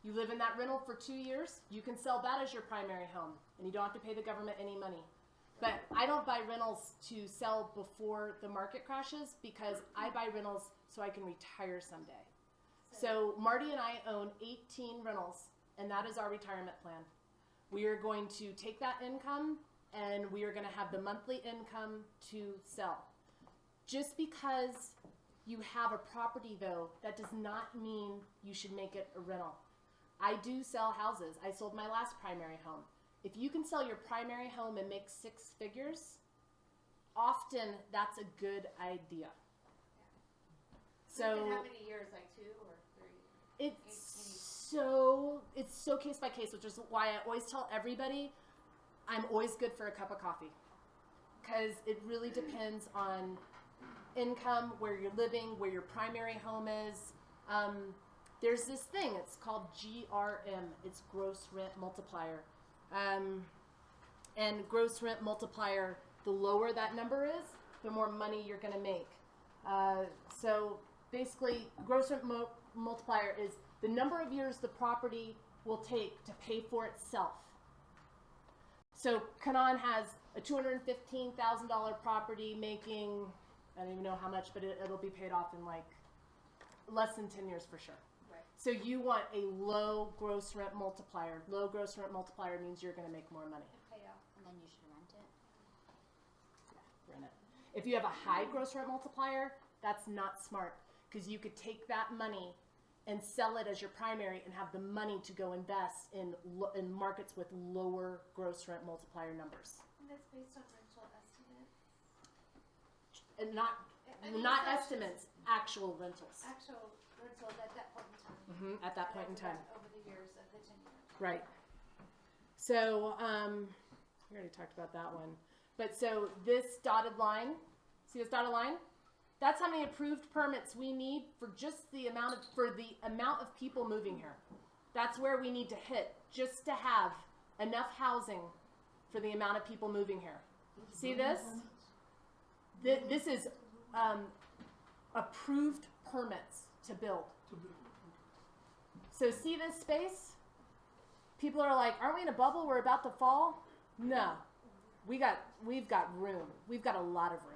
You live in that rental for 2 years, you can sell that as your primary home, and you don't have to pay the government any money. But I don't buy rentals to sell before the market crashes because I buy rentals so I can retire someday. So Marty and I own 18 rentals, and that is our retirement plan. We are going to take that income and we are going to have the monthly income to sell. Just because you have a property, though, that does not mean you should make it a rental. I do sell houses. I sold my last primary home. If you can sell your primary home and make 6 figures, often that's a good idea. So how many years, like 2 or 3? it's so case by case, which is why I always tell everybody I'm always good for a cup of coffee, because it really depends on income, where you're living, where your primary home is. There's this thing, it's called GRM, it's gross rent multiplier. And gross rent multiplier, the lower that number is, the more money you're going to make. So basically, gross rent multiplier is the number of years the property will take to pay for itself. So Canaan has a $215,000 property making, I don't even know how much, but it'll be paid off in like less than 10 years for sure. Right. So you want a low gross rent multiplier. Low gross rent multiplier means you're going to make more money. Pay off. And then you should rent it. Yeah, rent it. If you have a high gross rent multiplier, that's not smart, because you could take that money and sell it as your primary and have the money to go invest in markets with lower gross rent multiplier numbers. And that's based on rental estimates? And not estimates, actual rentals. Actual rentals at that point in time. At that point in time. Over the years of the 10 years. Right. So, we already talked about that one. But so this dotted line, see this dotted line? That's how many approved permits we need for just the amount of people moving here. That's where we need to hit just to have enough housing for the amount of people moving here. See this? This is approved permits to build. So see this space? People are like, aren't we in a bubble? We're about to fall? No. We've got room. We've got a lot of room.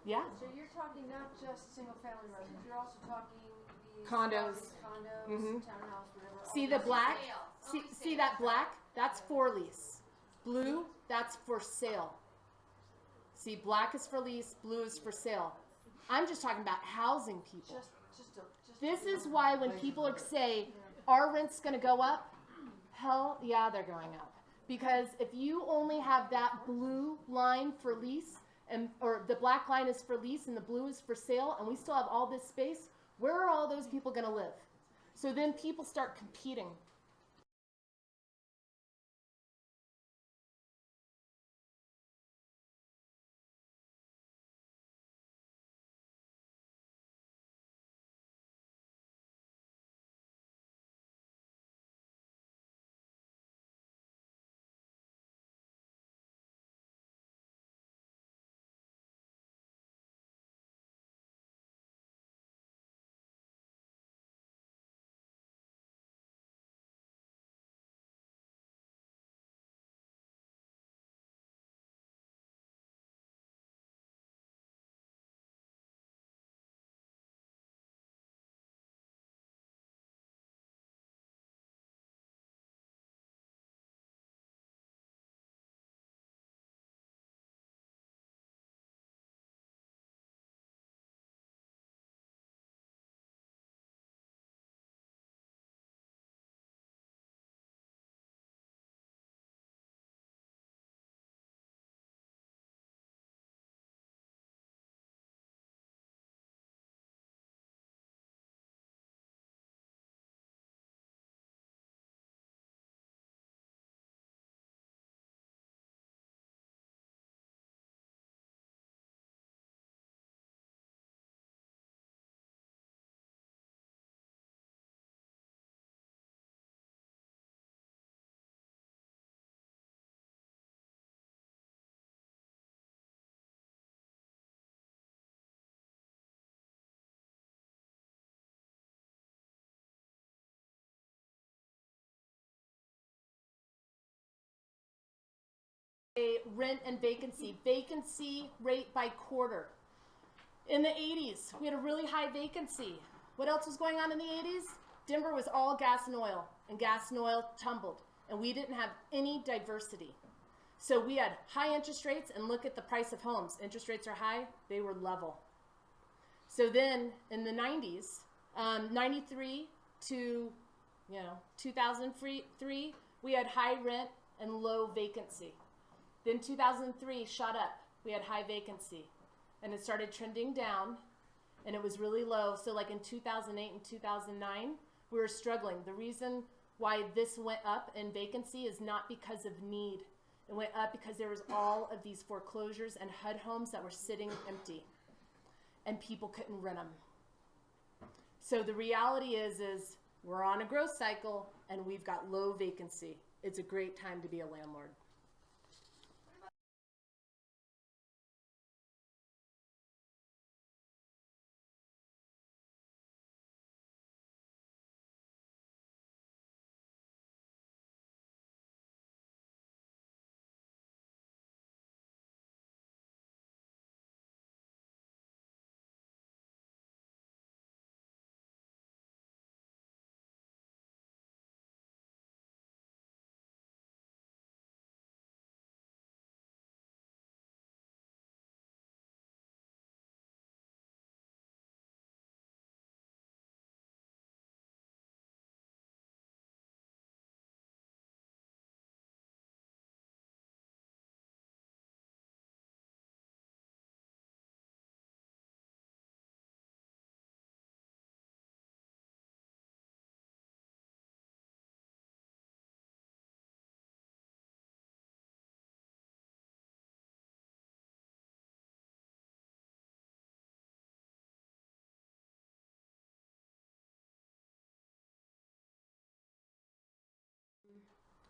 Yeah. So you're talking not just single-family residence, you're also talking these Condos. condos, townhouse, whatever. See the black? See that black? That's for lease. Blue, that's for sale. See, black is for lease, blue is for sale. I'm just talking about housing people. This is why when people say, our rent's gonna go up, hell yeah, they're going up. Because if you only have that blue line for lease, or the black line is for lease and the blue is for sale, and we still have all this space, where are all those people gonna live? So then people start competing. Rent and vacancy. Vacancy rate by quarter. In the 80s, we had a really high vacancy. What else was going on in the 80s? Denver was all gas and oil tumbled, and we didn't have any diversity. So we had high interest rates, and look at the price of homes. Interest rates are high, they were level. So then in the 90s, 93 to 2003, we had high rent and low vacancy. Then 2003 shot up. We had high vacancy. And it started trending down, and it was really low. So like in 2008 and 2009, we were struggling. The reason why this went up in vacancy is not because of need. It went up because there was all of these foreclosures and HUD homes that were sitting empty, and people couldn't rent them. So the reality is we're on a growth cycle, and we've got low vacancy. It's a great time to be a landlord.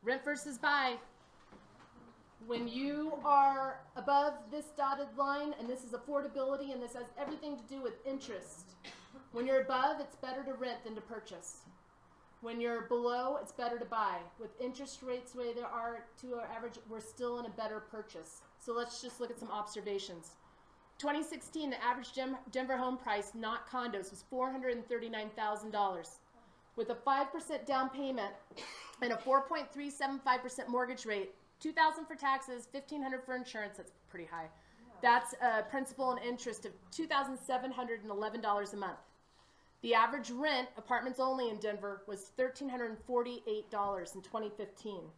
Rent versus buy. When you are above this dotted line, and this is affordability, and this has everything to do with interest. When you're above, it's better to rent than to purchase. When you're below, it's better to buy. With interest rates the way they are to our average, we're still in a better purchase. So let's just look at some observations. 2016, the average Denver home price, not condos, was $439,000. With a 5% down payment and a 4.375% mortgage rate, $2,000 for taxes, $1,500 for insurance, that's pretty high. That's a principal and interest of $2,711 a month. The average rent, apartments only in Denver, was $1,348 in 2015.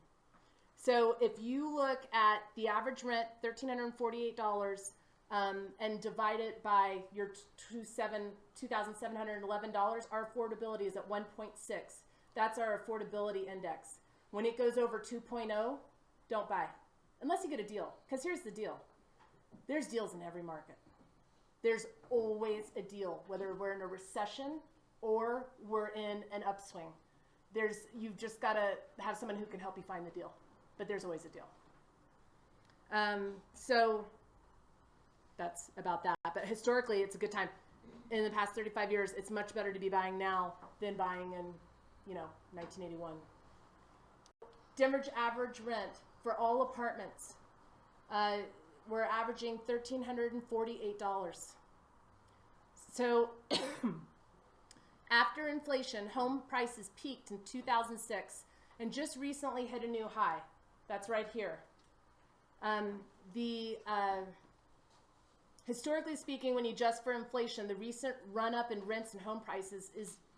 So if you look at the average rent, $1,348, and divide it by your $2,711, our affordability is at 1.6. That's our affordability index. When it goes over 2.0, don't buy. Unless you get a deal. Because here's the deal. There's deals in every market. There's always a deal, whether we're in a recession or we're in an upswing. You've just got to have someone who can help you find the deal. But there's always a deal. So that's about that. But historically, it's a good time. In the past 35 years, it's much better to be buying now than buying in, 1981. Denver's average rent for all apartments, we're averaging $1,348. So after inflation, home prices peaked in 2006 and just recently hit a new high. That's right here. Historically speaking, when you adjust for inflation, the recent run up in rents and home prices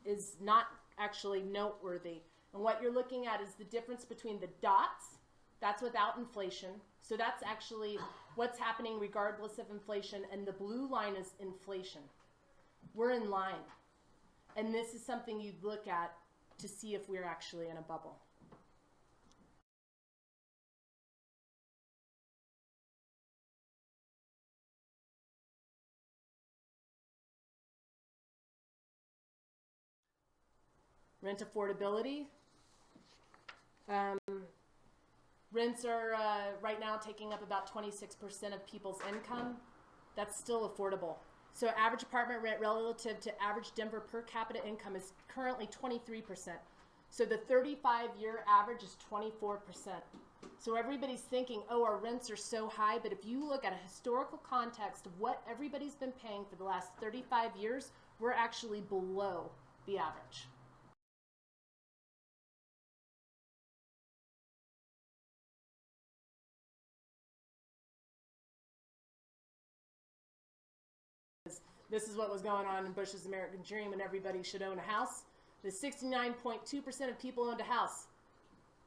is not actually noteworthy. And what you're looking at is the difference between the dots, that's without inflation. So that's actually what's happening regardless of inflation, and the blue line is inflation. We're in line. And this is something you'd look at to see if we're actually in a bubble. Rent affordability. Rents are right now taking up about 26% of people's income. That's still affordable. So average apartment rent relative to average Denver per capita income is currently 23%. So the 35-year average is 24%. So everybody's thinking, oh, our rents are so high. But if you look at a historical context of what everybody's been paying for the last 35 years, we're actually below the average. This is what was going on in Bush's American Dream, and everybody should own a house. The 69.2% of people owned a house.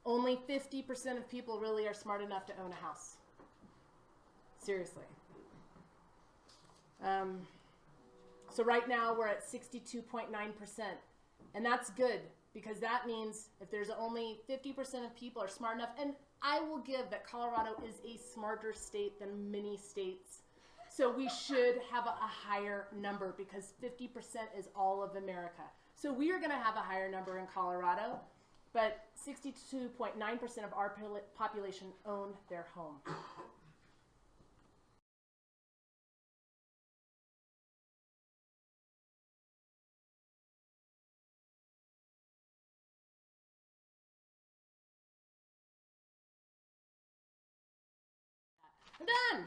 Only 50% of people really are smart enough to own a house. Seriously. So right now we're at 62.9%. And that's good, because that means if there's only 50% of people are smart enough, and I will give that Colorado is a smarter state than many states. So we should have a higher number, because 50% is all of America. So we are going to have a higher number in Colorado, but 62.9% of our population own their home. I'm done.